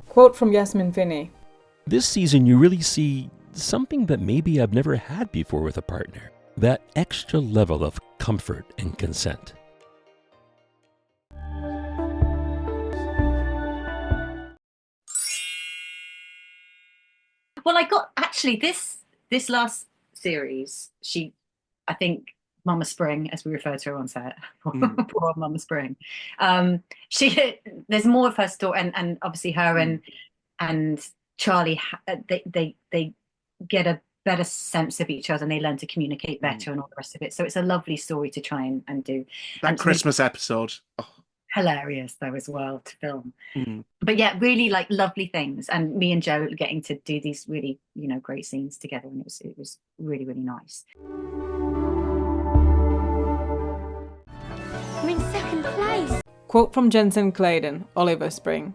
Quote from Yasmin Finney. This season you really see something that maybe I've never had before with a partner. That extra level of comfort and consent. Well, I got actually this last series. I think Mama Spring, as we refer to her on set, poor Mama Spring. There's more of her story, and obviously her and Charlie, they get a better sense of each other and they learn to communicate better and all the rest of it. So it's a lovely story to try and do. That Christmas episode. Oh. Hilarious though as well to film. But yeah, really like lovely things, and me and Joe getting to do these really great scenes together, and it was really, really nice. I'm in second place. Quote from Jensen Clayton, Oliver Spring.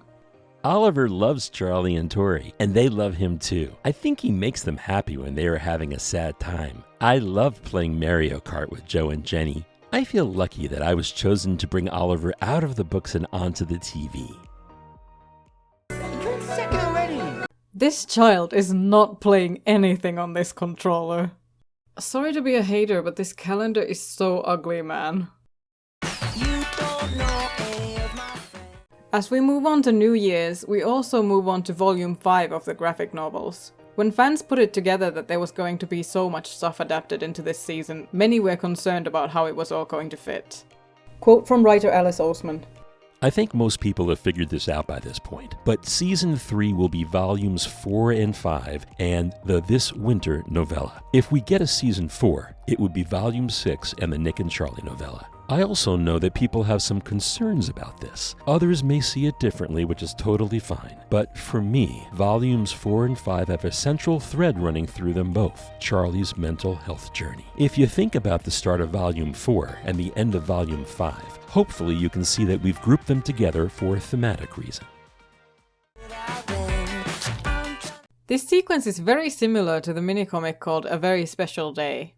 Oliver loves Charlie and Tori, and they love him too. I think he makes them happy when they are having a sad time. I love playing Mario Kart with Joe and Jenny. I feel lucky that I was chosen to bring Oliver out of the books and onto the TV. You're in second already. This child is not playing anything on this controller. Sorry to be a hater, but this calendar is so ugly, man. As we move on to New Year's, we also move on to Volume 5 of the graphic novels. When fans put it together that there was going to be so much stuff adapted into this season, many were concerned about how it was all going to fit. Quote from writer Alice Oseman. I think most people have figured this out by this point, but Season 3 will be Volumes 4 and 5 and the This Winter novella. If we get a Season 4, it would be Volume 6 and the Nick and Charlie novella. I also know that people have some concerns about this. Others may see it differently, which is totally fine. But for me, Volumes 4 and 5 have a central thread running through them both, Charlie's mental health journey. If you think about the start of Volume 4 and the end of Volume 5, hopefully you can see that we've grouped them together for a thematic reason. This sequence is very similar to the minicomic called A Very Special Day.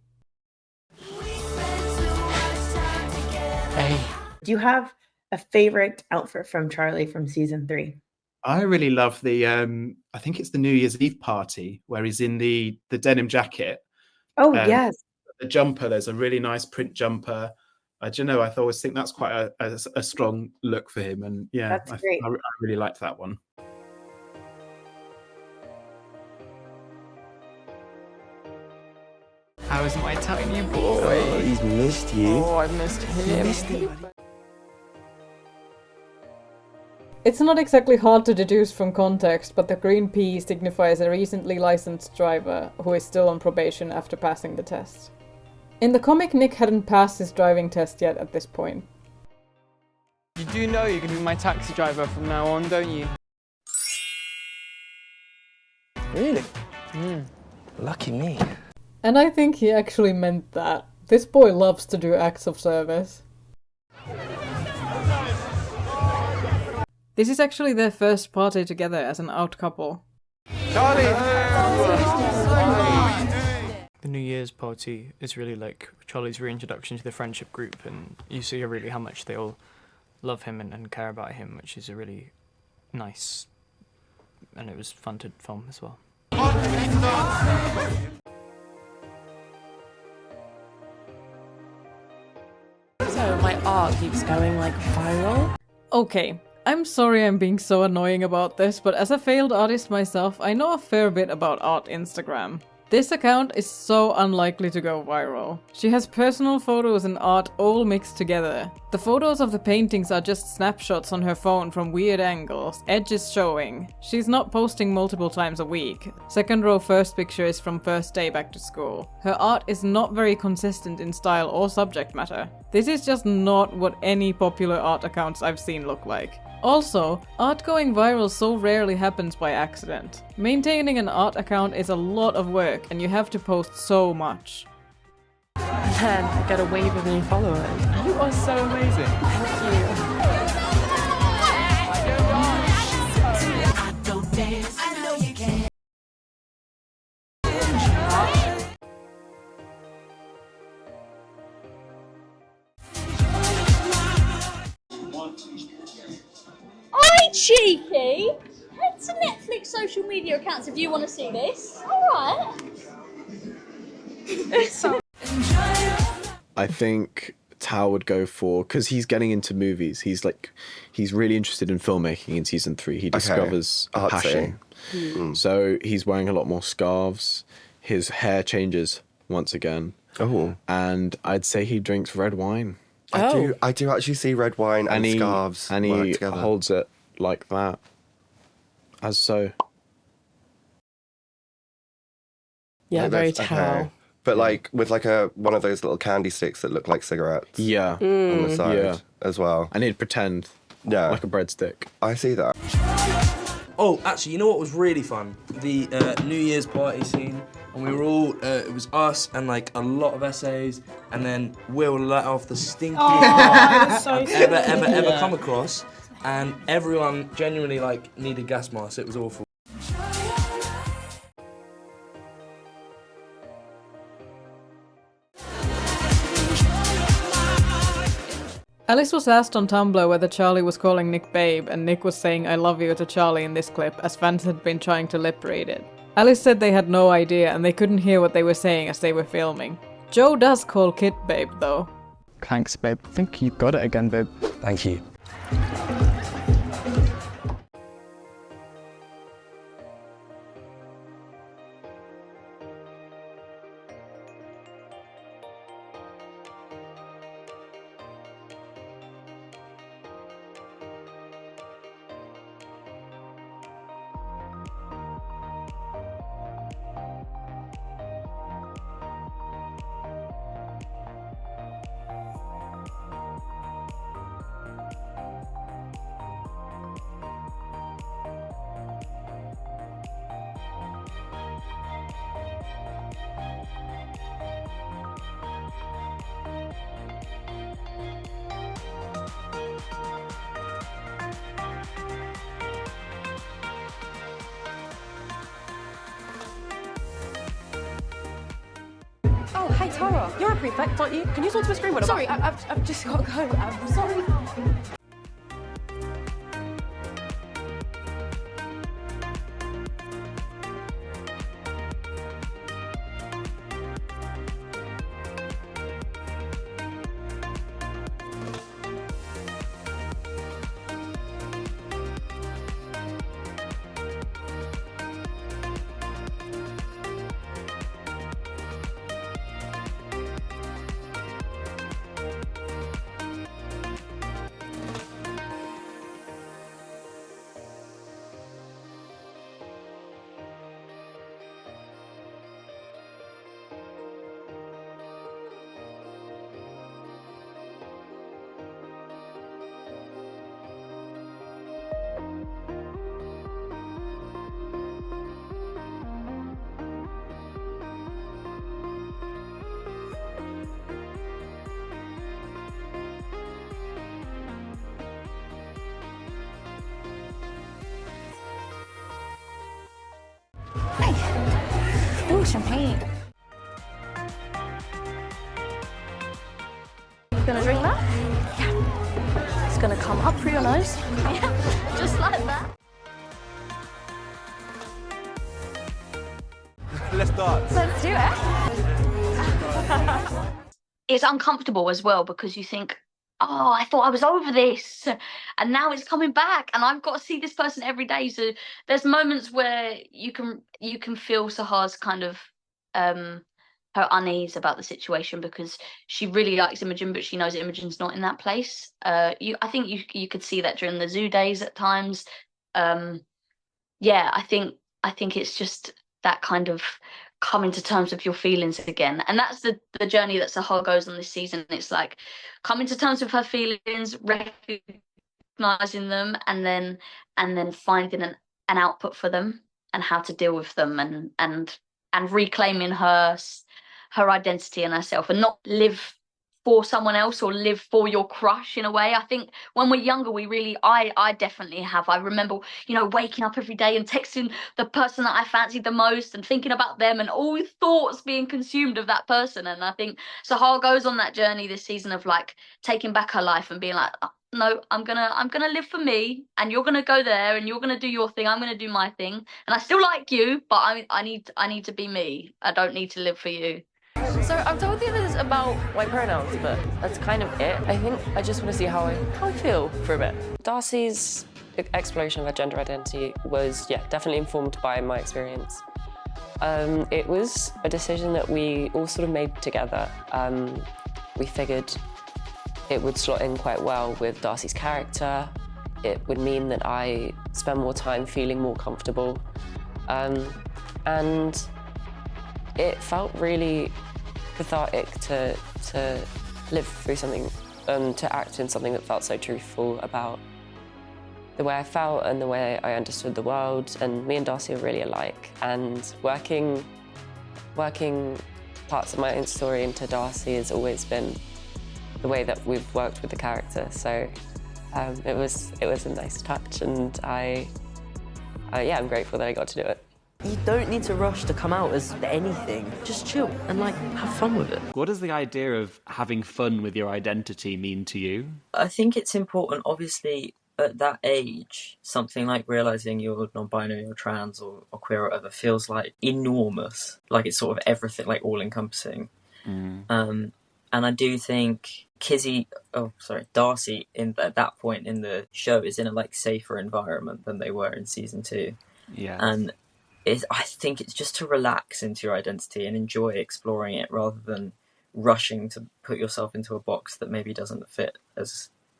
Hey. Do you have a favorite outfit from Charlie from season 3? I really love the I think it's the New Year's Eve party where he's in the denim jacket. Oh, yes. The jumper, there's a really nice print jumper. I don't know, I always think that's quite a strong look for him, and yeah, That's great. I really liked that one. How is my tiny boy? Oh, he's missed you. Oh, I've missed him. It's not exactly hard to deduce from context, but the green pea signifies a recently licensed driver who is still on probation after passing the test. In the comic, Nick hadn't passed his driving test yet at this point. You do know you can be my taxi driver from now on, don't you? Really? Lucky me. And I think he actually meant that. This boy loves to do acts of service. This is actually their first party together as an out couple. Charlie! The New Year's party is really like Charlie's reintroduction to the friendship group, and you see really how much they all love him and care about him, which is a really nice, and it was fun to film as well. So my art keeps going like viral. Okay, I'm sorry I'm being so annoying about this, but as a failed artist myself, I know a fair bit about art Instagram. This account is so unlikely to go viral. She has personal photos and art all mixed together. The photos of the paintings are just snapshots on her phone from weird angles, edges showing. She's not posting multiple times a week. Second row first picture is from first day back to school. Her art is not very consistent in style or subject matter. This is just not what any popular art accounts I've seen look like. Also, art going viral so rarely happens by accident. Maintaining an art account is a lot of work and you have to post so much. And then I get a wave of new followers. You are so amazing. Thank you. Oi, cheeky! Head to Netflix social media accounts if you want to see this. Alright. I think Tao would go for, because he's getting into movies. He's really interested in filmmaking in season 3. He discovers a passion. So he's wearing a lot more scarves. His hair changes once again. Oh. And I'd say he drinks red wine. I do actually see red wine and scarves and work he together. holds it like that, as so. Yeah, Like very this, Tao. okay. But like with like one of those little candy sticks that look like cigarettes. Yeah. On the side as well. And he'd pretend like a breadstick. I see that. Oh, actually, you know what was really fun? The New Year's party scene. And we were all, it was us and like a lot of essays, and then Will let off the stinkiest that's so I've ever come across. And everyone genuinely like needed gas masks. It was awful. Alice was asked on Tumblr whether Charlie was calling Nick babe, and Nick was saying I love you to Charlie in this clip, as fans had been trying to lip read it. Alice said they had no idea and they couldn't hear what they were saying as they were filming. Joe does call Kit babe though. Thanks, babe. I think you got it again, babe. Thank you. Hey, Tara, you're a prefect, aren't you? Can you talk to a screen? Sorry, I've just got to go. I'm sorry. Ooh, champagne. You gonna drink that? Yeah. It's gonna come up through your nose. Yeah, just like that. Let's dance. Let's do it. It's uncomfortable as well because you think, oh, I thought I was over this and now it's coming back and I've got to see this person every day. So there's moments where you can feel Sahar's kind of her unease about the situation because she really likes Imogen, but she knows that Imogen's not in that place. I think you could see that during the zoo days at times. Yeah, I think it's just that kind of coming to terms with your feelings again, and that's the journey that Sahar goes on this season. It's like coming to terms with her feelings, recognizing them, and then finding an output for them and how to deal with them, and reclaiming her identity and herself, and not live for someone else or live for your crush in a way. I think when we're younger, we really, I definitely have. I remember, waking up every day and texting the person that I fancied the most and thinking about them and all thoughts being consumed of that person. And I think Sahar goes on that journey this season of like taking back her life and being like, oh, no, I'm gonna live for me, and you're gonna go there and you're gonna do your thing. I'm gonna do my thing, and I still like you, but I need to be me. I don't need to live for you. So I've told the others about my pronouns, but that's kind of it. I think I just want to see how I feel for a bit. Darcy's exploration of her gender identity was, definitely informed by my experience. It was a decision that we all sort of made together. We figured it would slot in quite well with Darcy's character. It would mean that I spend more time feeling more comfortable. And it felt really cathartic to live through something, to act in something that felt so truthful about the way I felt and the way I understood the world. And me and Darcy are really alike. And working parts of my own story into Darcy has always been the way that we've worked with the character. So it was a nice touch, and I'm grateful that I got to do it. You don't need to rush to come out as anything. Just chill and have fun with it. What does the idea of having fun with your identity mean to you? I think it's important, obviously, at that age, something like realising you're non-binary or trans or queer or whatever feels like enormous. Like it's sort of everything, like all-encompassing. And I do think Darcy at that point in the show is in a safer environment than they were in season 2. Yeah. And I think it's just to relax into your identity and enjoy exploring it rather than rushing to put yourself into a box that maybe doesn't fit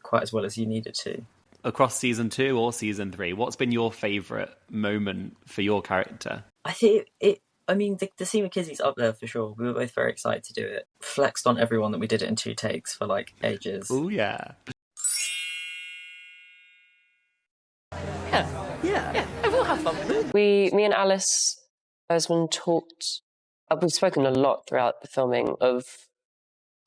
quite as well as you need it to. Across season 2 or season 3, what's been your favourite moment for your character? I think the scene with Kizzy's up there for sure. We were both very excited to do it. Flexed on everyone that we did it in 2 takes for ages. Oh yeah. Yeah, we'll have fun with it. Me and Alice Oseman talked. We've spoken a lot throughout the filming of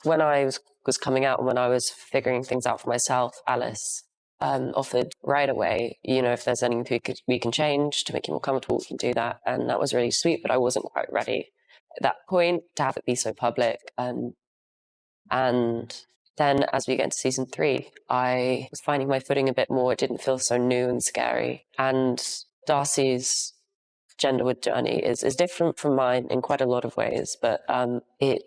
when I was coming out and when I was figuring things out for myself. Alice offered right away, if there's anything we can change to make you more comfortable, we can do that. And that was really sweet, but I wasn't quite ready at that point, to have it be so public. And then as we get into season 3, I was finding my footing a bit more. It didn't feel so new and scary. And Darcy's genderward journey is different from mine in quite a lot of ways, but it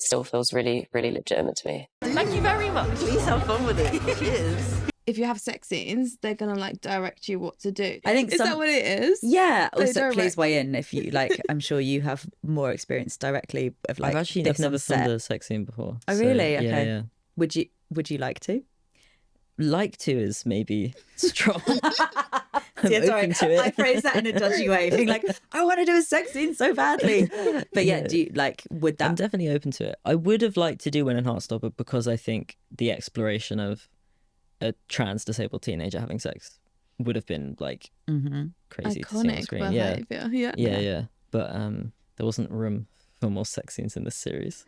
still feels really, really legitimate to me. Thank you very much. Please have fun with it. Cheers. If you have sex scenes, they're gonna like direct you what to do. I think is that what it is? Yeah. They Also, please direct- weigh in if you like. I'm sure you have more experience directly of like. I've actually this never on set. filmed a sex scene before. Oh so, really? yeah, Okay. yeah. Would you like to? Like to is maybe strong. I'm Yeah, sorry. open to it. I phrased that in a dodgy way, being like, I want to do a sex scene so badly. But yeah, do you like? Would that? I'm definitely open to it. I would have liked to do When in Heartstopper because I think the exploration of a trans disabled teenager having sex would have been like crazy to see on Iconic screen. behaviour, yeah. Yeah. But there wasn't room for more sex scenes in this series.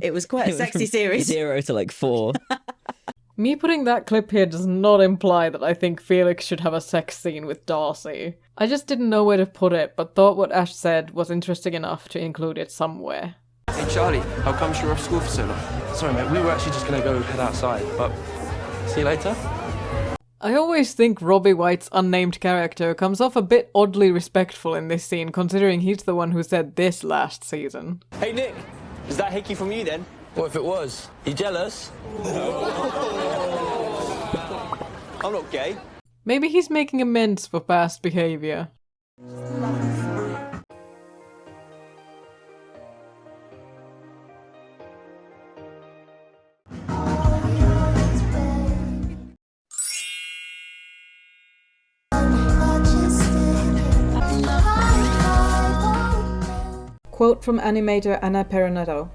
It was quite a It went sexy from series. 0 to like 4. Me putting that clip here does not imply that I think Felix should have a sex scene with Darcy. I just didn't know where to put it, but thought what Ash said was interesting enough to include it somewhere. Hey Charlie, how come you're off school for so long? Sorry mate, we were actually just gonna go head outside, but see you later. I always think Robbie White's unnamed character comes off a bit oddly respectful in this scene, considering he's the one who said this last season. Hey Nick, is that hickey from you then? What if it was? You jealous? I'm not gay. Maybe he's making amends for past behaviour. Quote from animator Anna Peronetto.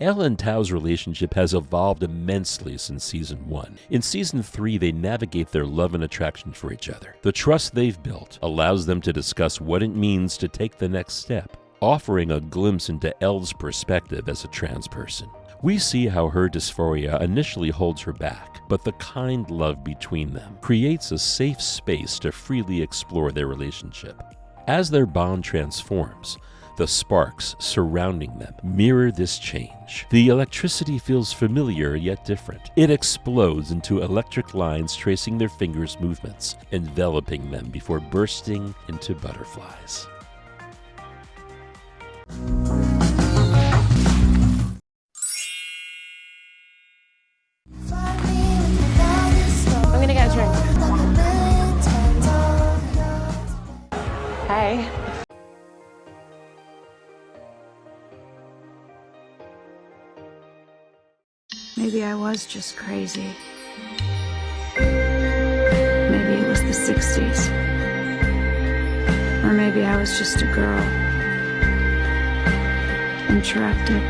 Elle and Tao's relationship has evolved immensely since season 1. In season 3, they navigate their love and attraction for each other. The trust they've built allows them to discuss what it means to take the next step, offering a glimpse into Elle's perspective as a trans person. We see how her dysphoria initially holds her back, but the kind love between them creates a safe space to freely explore their relationship. As their bond transforms, the sparks surrounding them mirror this change. The electricity feels familiar yet different. It explodes into electric lines tracing their fingers' movements, enveloping them before bursting into butterflies. I'm gonna get a drink. Hey. Maybe I was just crazy. Maybe it was the 60s. Or maybe I was just a girl. Interrupted.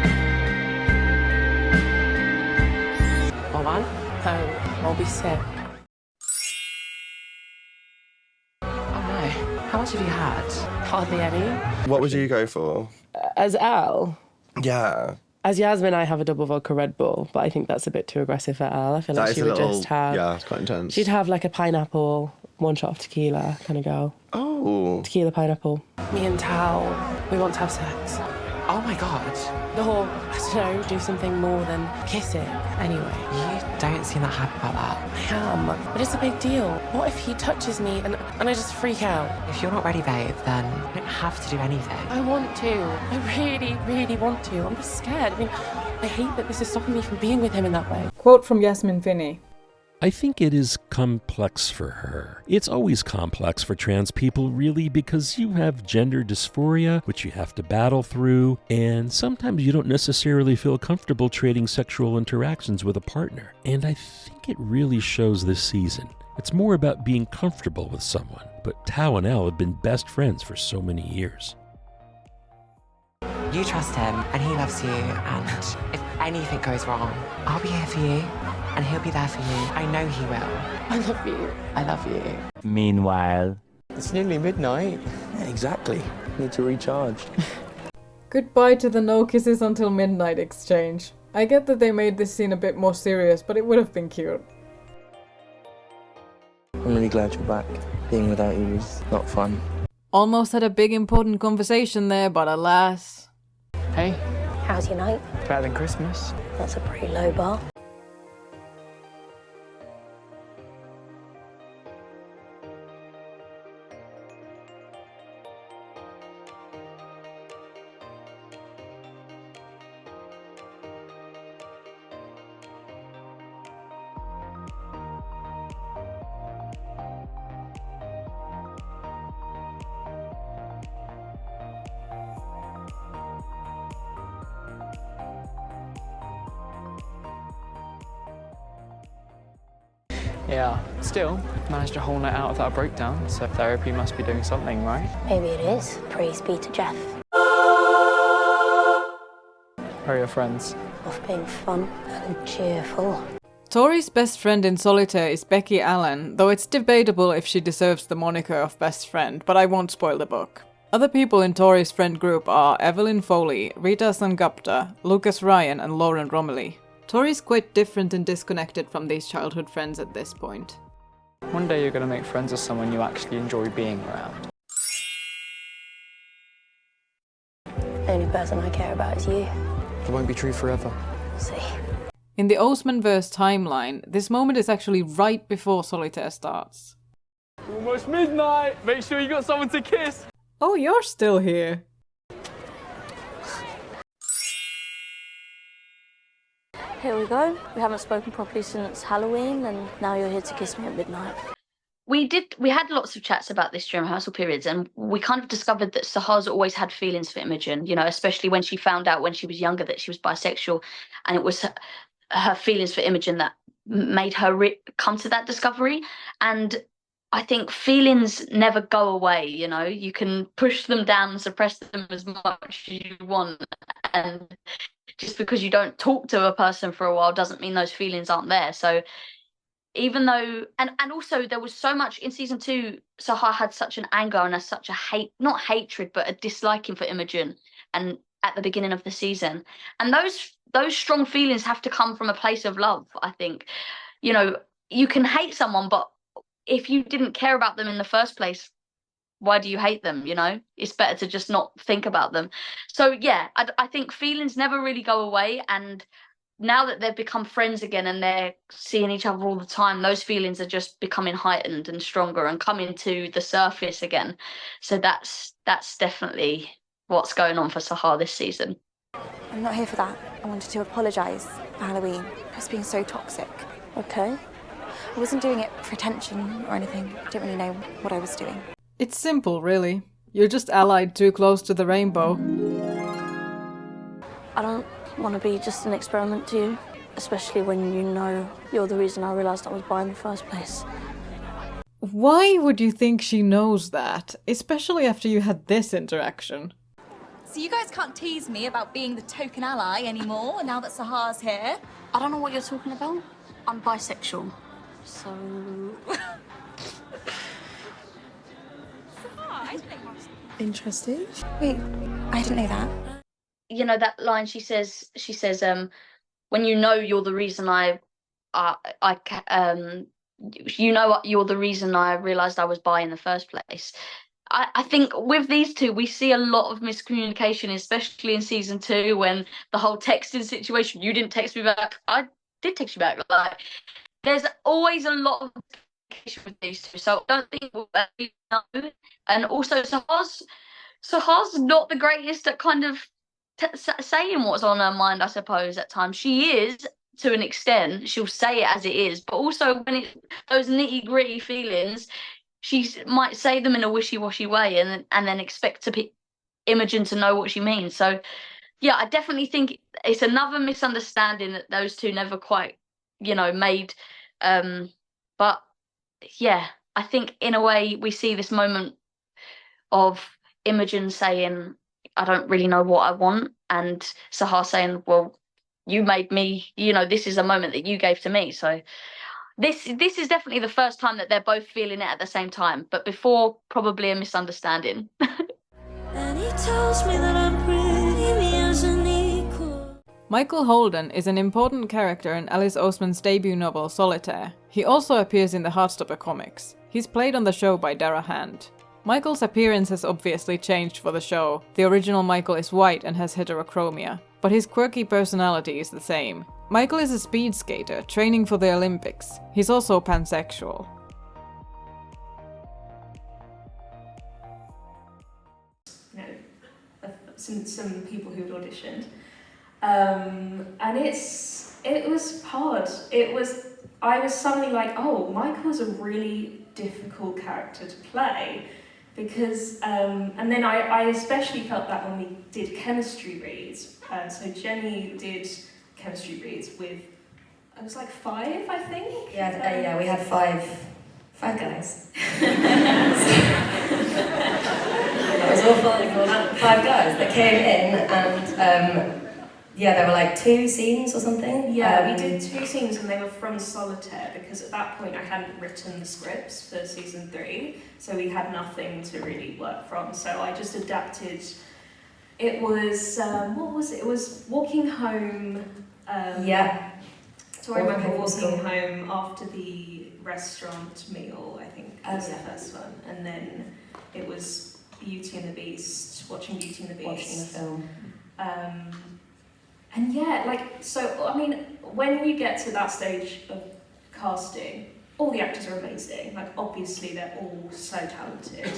Hold on. I'll be sick. Oh no. How much have you had? Hardly any. What would you go for? As Al, Yeah. as Yasmin, I have a double vodka Red Bull, but I think that's a bit too aggressive for Al. I feel That like is she a would little, just have. yeah, it's quite intense. She'd have like a pineapple, 1 shot of tequila kind of girl. Oh. Tequila pineapple. Me and Tao, we want to have sex. Oh my god. Or, I don't know, do something more than kissing. Anyway. You don't seem that happy about that. I am, but it's a big deal. What if he touches me and I just freak out? If you're not ready, babe, then you don't have to do anything. I want to. I really, really want to. I'm just scared. I mean, I hate that this is stopping me from being with him in that way. Quote from Yasmin Finney. I think it is complex for her. It's always complex for trans people, really, because you have gender dysphoria, which you have to battle through, and sometimes you don't necessarily feel comfortable trading sexual interactions with a partner. And I think it really shows this season. It's more about being comfortable with someone, but Tao and Elle have been best friends for so many years. You trust him, and he loves you, and if anything goes wrong, I'll be here for you, and he'll be there for you. I know he will. I love you. I love you. Meanwhile, it's nearly midnight. Exactly. Need to recharge. Goodbye to the no kisses until midnight exchange. I get that they made this scene a bit more serious, but it would have been cute. I'm really glad you're back. Being without you was not fun. Almost had a big important conversation there, but alas. Hey. How's your night? Better than Christmas. That's a pretty low bar. Yeah, still managed a whole night out without a breakdown, so therapy must be doing something, right? Maybe it is. Praise be to Jeff. Where are your friends? Off being fun and cheerful. Tori's best friend in solitaire is Becky Allen, though it's debatable if she deserves the moniker of best friend, but I won't spoil the book. Other people in Tori's friend group are Evelyn Foley, Rita Sangupta, Lucas Ryan and Lauren Romilly. Tori's quite different and disconnected from these childhood friends at this point. One day you're going to make friends with someone you actually enjoy being around. The only person I care about is you. It won't be true forever. See. In the Osemanverse timeline, this moment is actually right before solitaire starts. Almost midnight! Make sure you got someone to kiss! Oh, you're still here. Here we go. We haven't spoken properly since Halloween, and now you're here to kiss me at midnight. We had lots of chats about this during rehearsal periods, and we kind of discovered that Sahar's always had feelings for Imogen, you know, especially when she found out when she was younger that she was bisexual, and it was her feelings for Imogen that made her come to that discovery. And I think feelings never go away, you know, you can push them down and suppress them as much as you want, and just because you don't talk to a person for a while doesn't mean those feelings aren't there. So even though, and also there was so much in season 2, Sahar had such an anger and such a not hatred, but a disliking for Imogen, and at the beginning of the season. And those strong feelings have to come from a place of love, I think. You know, you can hate someone, but if you didn't care about them in the first place, why do you hate them? You know, it's better to just not think about them. So yeah, I think feelings never really go away, and now that they've become friends again and they're seeing each other all the time, those feelings are just becoming heightened and stronger and coming to the surface again. So that's definitely what's going on for Sahar this season. I'm not here for that. I wanted to apologise for Halloween. I was being so toxic. Okay. I wasn't doing it for attention or anything. I didn't really know what I was doing. It's simple, really. You're just allied too close to the rainbow. I don't want to be just an experiment to you, especially when you know you're the reason I realised I was bi in the first place. Why would you think she knows that? Especially after you had this interaction. So you guys can't tease me about being the token ally anymore now that Sahar's here? I don't know what you're talking about. I'm bisexual. So... Interesting. Wait, I didn't know that. You know that line she says, when you know you're the reason you know what, you're the reason I realised I was bi in the first place. I think with these two, we see a lot of miscommunication, especially in season 2, when the whole texting situation, you didn't text me back, I did text you back. Like, there's always a lot of communication with these two, so I don't think we'll ever know. And also, Sahar's not the greatest at kind of saying what's on her mind, I suppose, at times. She is, to an extent. She'll say it as it is, but also when it's those nitty-gritty feelings, she might say them in a wishy-washy way and then expect Imogen to know what she means. So, yeah, I definitely think it's another misunderstanding that those two never quite, made. But, yeah, I think in a way we see this moment of Imogen saying, I don't really know what I want, and Sahar saying, well, you made me, this is a moment that you gave to me. So this is definitely the first time that they're both feeling it at the same time, but before, probably a misunderstanding. And he tells me that I'm pretty as an equal. Michael Holden is an important character in Alice Oseman's debut novel Solitaire. He also appears in the Heartstopper comics. He's played on the show by Dara Hand. Michael's appearance has obviously changed for the show. The original Michael is white and has heterochromia, but his quirky personality is the same. Michael is a speed skater, training for the Olympics. He's also pansexual. Some people who'd auditioned, and it was hard. I was suddenly like, oh, Michael's a really difficult character to play, because and then I especially felt that when we did chemistry reads. So Jenny did chemistry reads with, it was like 5, I think. Yeah, we had five guys. It was all fun. 5 guys that came in, and there were like 2 scenes or something. Yeah, we did 2 scenes, and they were from Solitaire, because at that point I hadn't written the scripts for season 3, so we had nothing to really work from. So I just adapted. It was what was it? It was walking home. So I remember walking home after the restaurant meal, I think was the first one, and then it was Beauty and the Beast, watching Beauty and the Beast. Watching the film. And so I mean, when you get to that stage of casting, all the actors are amazing. Like, obviously they're all so talented.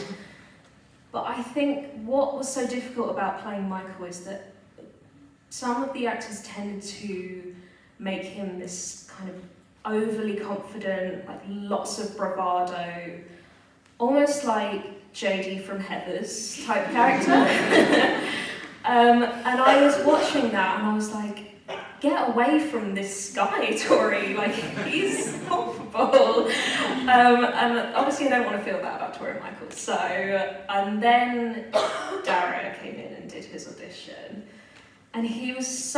But I think what was so difficult about playing Michael is that some of the actors tended to make him this kind of overly confident, like lots of bravado, almost like JD from Heathers type character. And I was watching that and I was like, get away from this guy, Tori, like, he's horrible. And obviously I don't want to feel that about Tori Michael. So, and then Dara came in and did his audition. And he was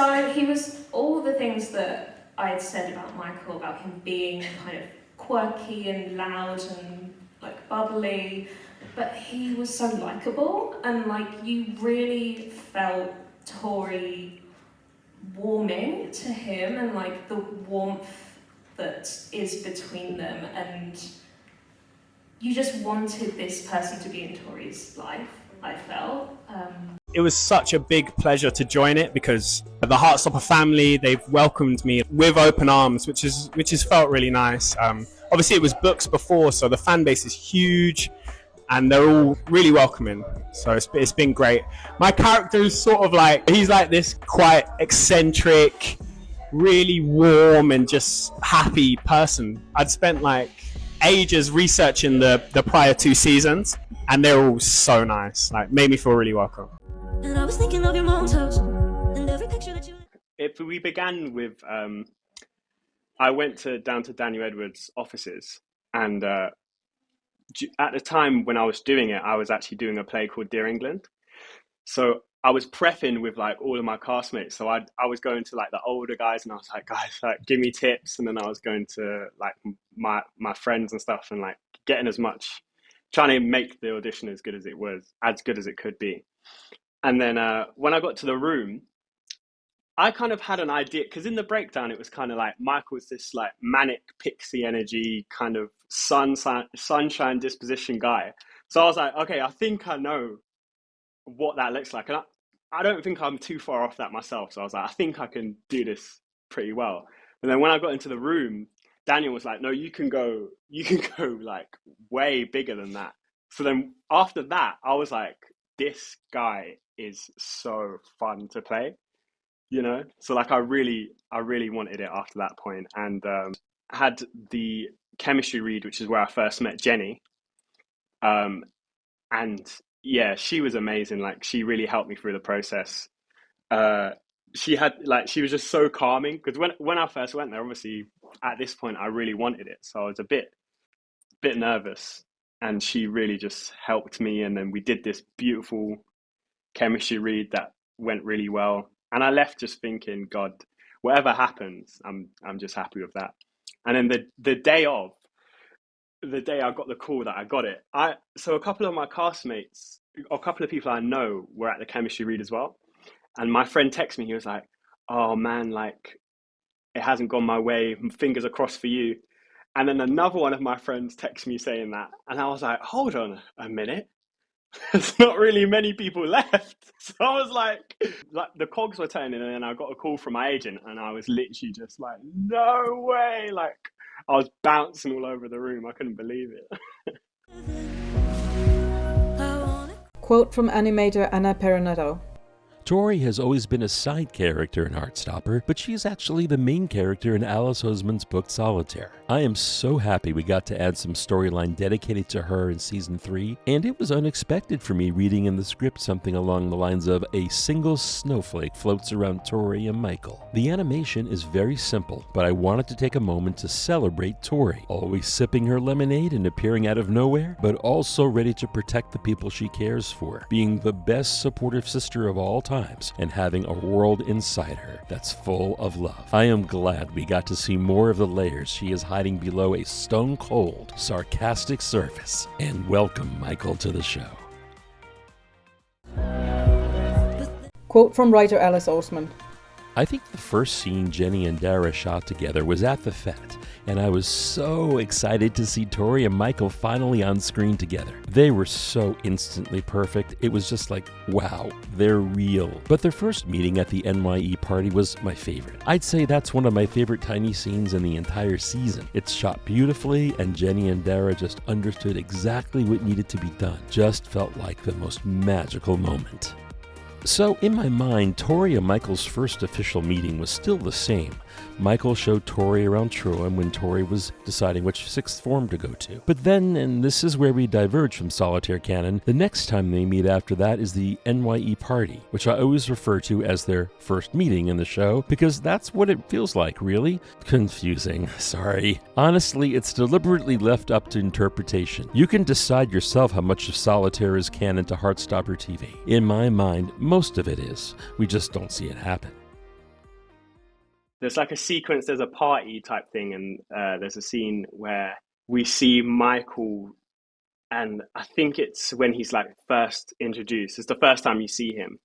all the things that I had said about Michael, about him being kind of quirky and loud and like bubbly, but he was so likable, and like you really felt Tori warming to him, and like the warmth that is between them, and you just wanted this person to be in Tori's life, I felt. It was such a big pleasure to join it, because the Heartstopper family, they've welcomed me with open arms, which has felt really nice. Obviously it was books before, so the fan base is huge and they're all really welcoming, so it's been great. My character is sort of like, he's like this quite eccentric, really warm and just happy person. I'd spent like ages researching the prior 2 seasons, and they're all so nice, like made me feel really welcome. And I was thinking of your mom's house and every picture that you... If we began with, I went down to Daniel Edwards' offices, and at the time when I was doing it, I was actually doing a play called Dear England. So I was prepping with like all of my castmates. So I was going to like the older guys, and I was like, guys, like give me tips. And then I was going to like my friends and stuff, and like getting trying to make the audition as good as it could be. And then when I got to the room, I kind of had an idea, because in the breakdown it was kind of like Michael's this like manic pixie energy kind of sunshine disposition guy. So I was like, okay, I think I know what that looks like, and I don't think I'm too far off that myself. So I was like, I think I can do this pretty well. And then when I got into the room, Daniel was like, no, you can go like way bigger than that. So then after that, I was like, this guy is so fun to play. You know, so like I really wanted it after that point, and had the chemistry read, which is where I first met Jenny, and yeah, she was amazing. Like, she really helped me through the process. She was just so calming, because when I first went there, obviously at this point I really wanted it, so I was a bit nervous, and she really just helped me, and then we did this beautiful chemistry read that went really well. And I left just thinking, God, whatever happens, I'm just happy with that. And then the day I got the call that I got it, so a couple of my castmates, a couple of people I know were at the chemistry read as well. And my friend texted me, he was like, oh man, like it hasn't gone my way, fingers are crossed for you. And then another one of my friends texted me saying that. And I was like, hold on a minute. There's not really many people left. So I was like the cogs were turning, and then I got a call from my agent, and I was literally just like, no way. Like, I was bouncing all over the room. I couldn't believe it. Quote from animator Anna Peronetto. Tori has always been a side character in Heartstopper, but she is actually the main character in Alice Oseman's book Solitaire. I am so happy we got to add some storyline dedicated to her in Season 3, and it was unexpected for me reading in the script something along the lines of a single snowflake floats around Tori and Michael. The animation is very simple, but I wanted to take a moment to celebrate Tori, always sipping her lemonade and appearing out of nowhere, but also ready to protect the people she cares for, being the best supportive sister of all time, and having a world inside her that's full of love. I am glad we got to see more of the layers she is hiding below a stone-cold, sarcastic surface. And welcome Michael to the show. Quote from writer Alice Oseman. I think the first scene Jenny and Dara shot together was at the Fete, and I was so excited to see Tori and Michael finally on screen together. They were so instantly perfect, it was just like, wow, they're real. But their first meeting at the NYE party was my favorite. I'd say that's one of my favorite tiny scenes in the entire season. It's shot beautifully, and Jenny and Dara just understood exactly what needed to be done. Just felt like the most magical moment. So, in my mind, Tori and Michael's first official meeting was still the same. Michael showed Tori around Troy when Tori was deciding which sixth form to go to. But then, and this is where we diverge from Solitaire canon, the next time they meet after that is the NYE party, which I always refer to as their first meeting in the show, because that's what it feels like, really. Confusing, sorry. Honestly, it's deliberately left up to interpretation. You can decide yourself how much of Solitaire is canon to Heartstopper TV. In my mind, most of it is. We just don't see it happen. There's like a sequence, there's a party type thing, and there's a scene where we see Michael, and I think it's when he's like first introduced. It's the first time you see him,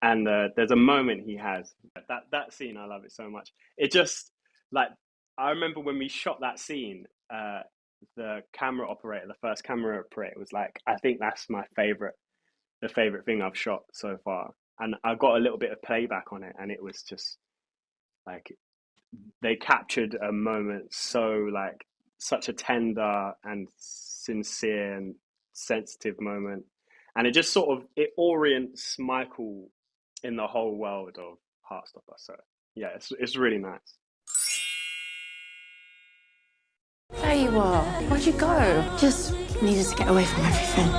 and there's a moment he has. That scene, I love it so much. It just, like, I remember when we shot that scene, the camera operator, the first camera operator was like, I think that's the favorite thing I've shot so far. And I got a little bit of playback on it, and it was just, like, they captured a moment so, like, such a tender and sincere and sensitive moment, and it just sort of, it orients Michael in the whole world of Heartstopper. So yeah, it's really nice. There you are. Where'd you go? Just needed to get away from everything.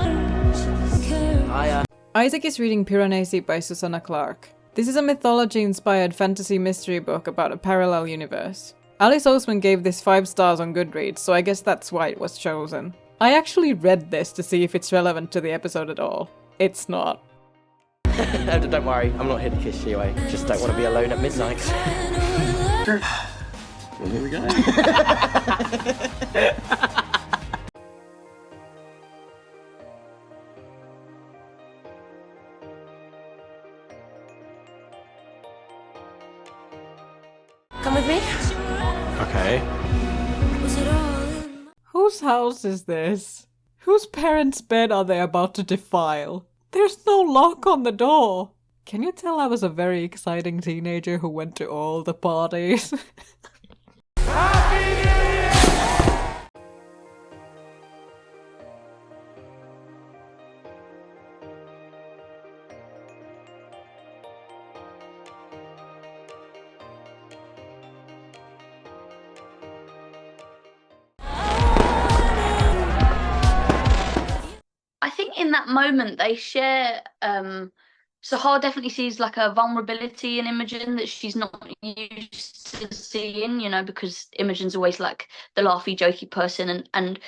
Isaac is reading Piranesi by Susanna Clarke. This is a mythology-inspired fantasy mystery book about a parallel universe. Alice Oseman gave this 5 stars on Goodreads, so I guess that's why it was chosen. I actually read this to see if it's relevant to the episode at all. It's not. Don't worry, I'm not here to kiss you away. Just don't want to be alone at midnight. Well, here we go. Come with me. Okay. Whose house is this? Whose parents' bed are they about to defile? There's no lock on the door. Can you tell I was a very exciting teenager who went to all the parties? I think in that moment they share, Sahar definitely sees like a vulnerability in Imogen that she's not used to seeing, you know, because Imogen's always like the laughy, jokey person, and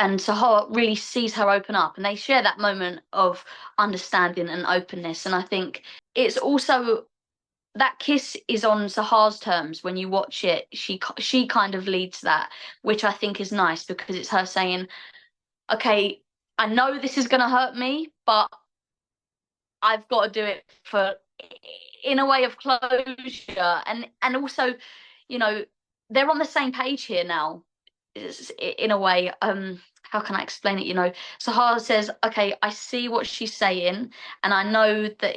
Sahar really sees her open up, and they share that moment of understanding and openness. And I think it's also, that kiss is on Sahar's terms. When you watch it, she kind of leads that, which I think is nice, because it's her saying, okay, I know this is going to hurt me, but I've got to do it in a way of closure. And also, you know, they're on the same page here now. in a way, how can I explain it? You know, Sahar says, okay, I see what she's saying, and I know that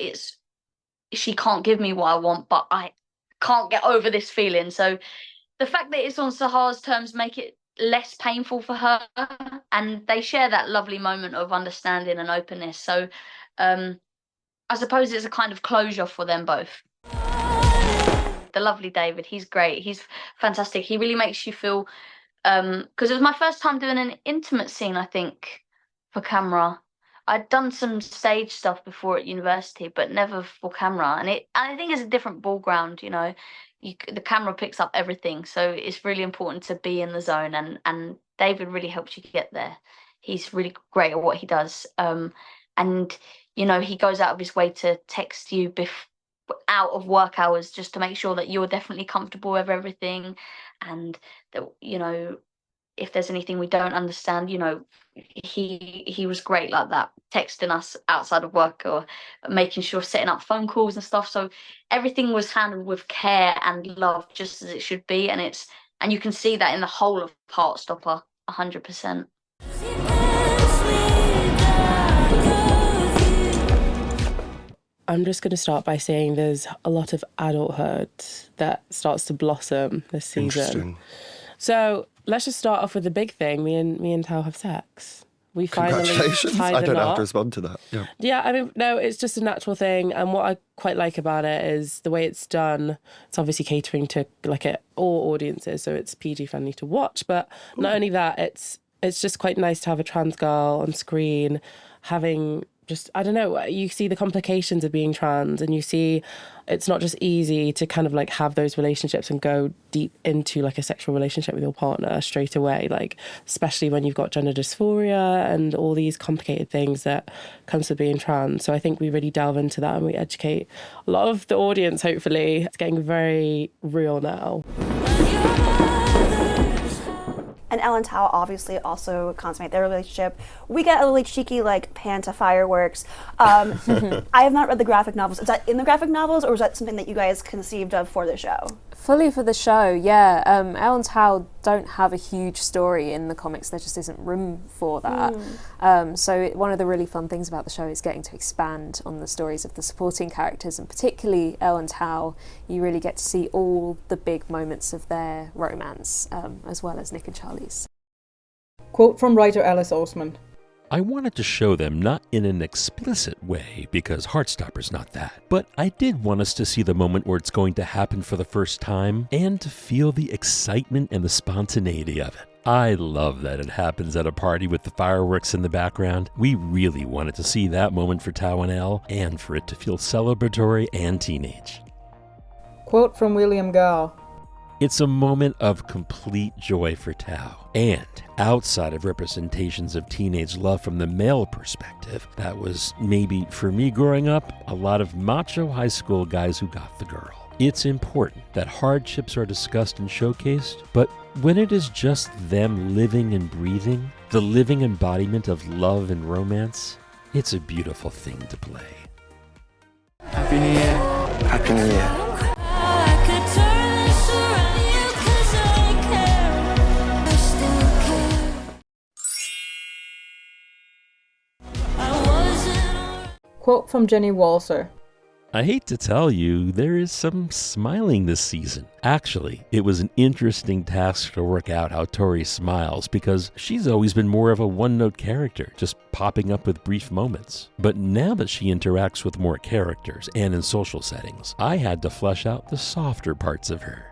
she can't give me what I want, but I can't get over this feeling. So the fact that it's on Sahar's terms make it less painful for her, and they share that lovely moment of understanding and openness. So I suppose it's a kind of closure for them both. The lovely David, he's great. He's fantastic. He really makes you feel, because it was my first time doing an intimate scene, I think, for camera. I'd done some stage stuff before at university, but never for camera. And I think it's a different ball ground, you know. The camera picks up everything, so it's really important to be in the zone. And David really helps you get there. He's really great at what he does. And you know, he goes out of his way to text you out of work hours just to make sure that you're definitely comfortable with everything, and that, you know, if there's anything we don't understand, you know, he was great like that, texting us outside of work or making sure, setting up phone calls and stuff. So everything was handled with care and love, just as it should be, and you can see that in the whole of Heartstopper, 100%. I'm just going to start by saying there's a lot of adulthood that starts to blossom this season. Interesting. So let's just start off with the big thing. Me and Tao have sex. We finally Congratulations. tied I the don't have knot. to respond to that. Yeah. Yeah, I mean, no, it's just a natural thing. And what I quite like about it is the way it's done. It's obviously catering to all audiences, so it's PG friendly to watch. But not only that, it's just quite nice to have a trans girl on screen having just, I don't know, you see the complications of being trans, and you see it's not just easy to kind of like have those relationships and go deep into like a sexual relationship with your partner straight away, like especially when you've got gender dysphoria and all these complicated things that comes with being trans. So I think we really delve into that and we educate a lot of the audience, hopefully. It's getting very real now. And Elle and Tao obviously also consummate their relationship. We get a really cheeky pan to fireworks. I have not read the graphic novels. Is that in the graphic novels, or is that something that you guys conceived of for the show? Fully for the show, yeah. Elle and Tao don't have a huge story in the comics. There just isn't room for that. So one of the really fun things about the show is getting to expand on the stories of the supporting characters, and particularly Elle and Tao. You really get to see all the big moments of their romance, as well as Nick and Charlie's. Quote from writer Alice Oseman. I wanted to show them not in an explicit way, because Heartstopper's not that, but I did want us to see the moment where it's going to happen for the first time, and to feel the excitement and the spontaneity of it. I love that it happens at a party with the fireworks in the background. We really wanted to see that moment for Tao and Elle, and for it to feel celebratory and teenage. Quote from William Gall. It's a moment of complete joy for Tao, and outside of representations of teenage love from the male perspective, that was maybe, for me growing up, a lot of macho high school guys who got the girl. It's important that hardships are discussed and showcased, but when it is just them living and breathing, the living embodiment of love and romance, it's a beautiful thing to play. Happy New Year. Happy New Year. Quote from Jenny Walser. I hate to tell you, there is some smiling this season. Actually, it was an interesting task to work out how Tori smiles, because she's always been more of a one-note character, just popping up with brief moments. But now that she interacts with more characters and in social settings, I had to flesh out the softer parts of her.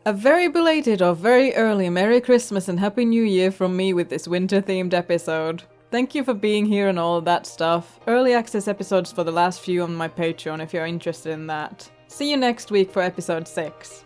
A very belated or very early Merry Christmas and Happy New Year from me with this winter-themed episode. Thank you for being here and all that stuff. Early access episodes for the last few on my Patreon if you're interested in that. See you next week for episode 6.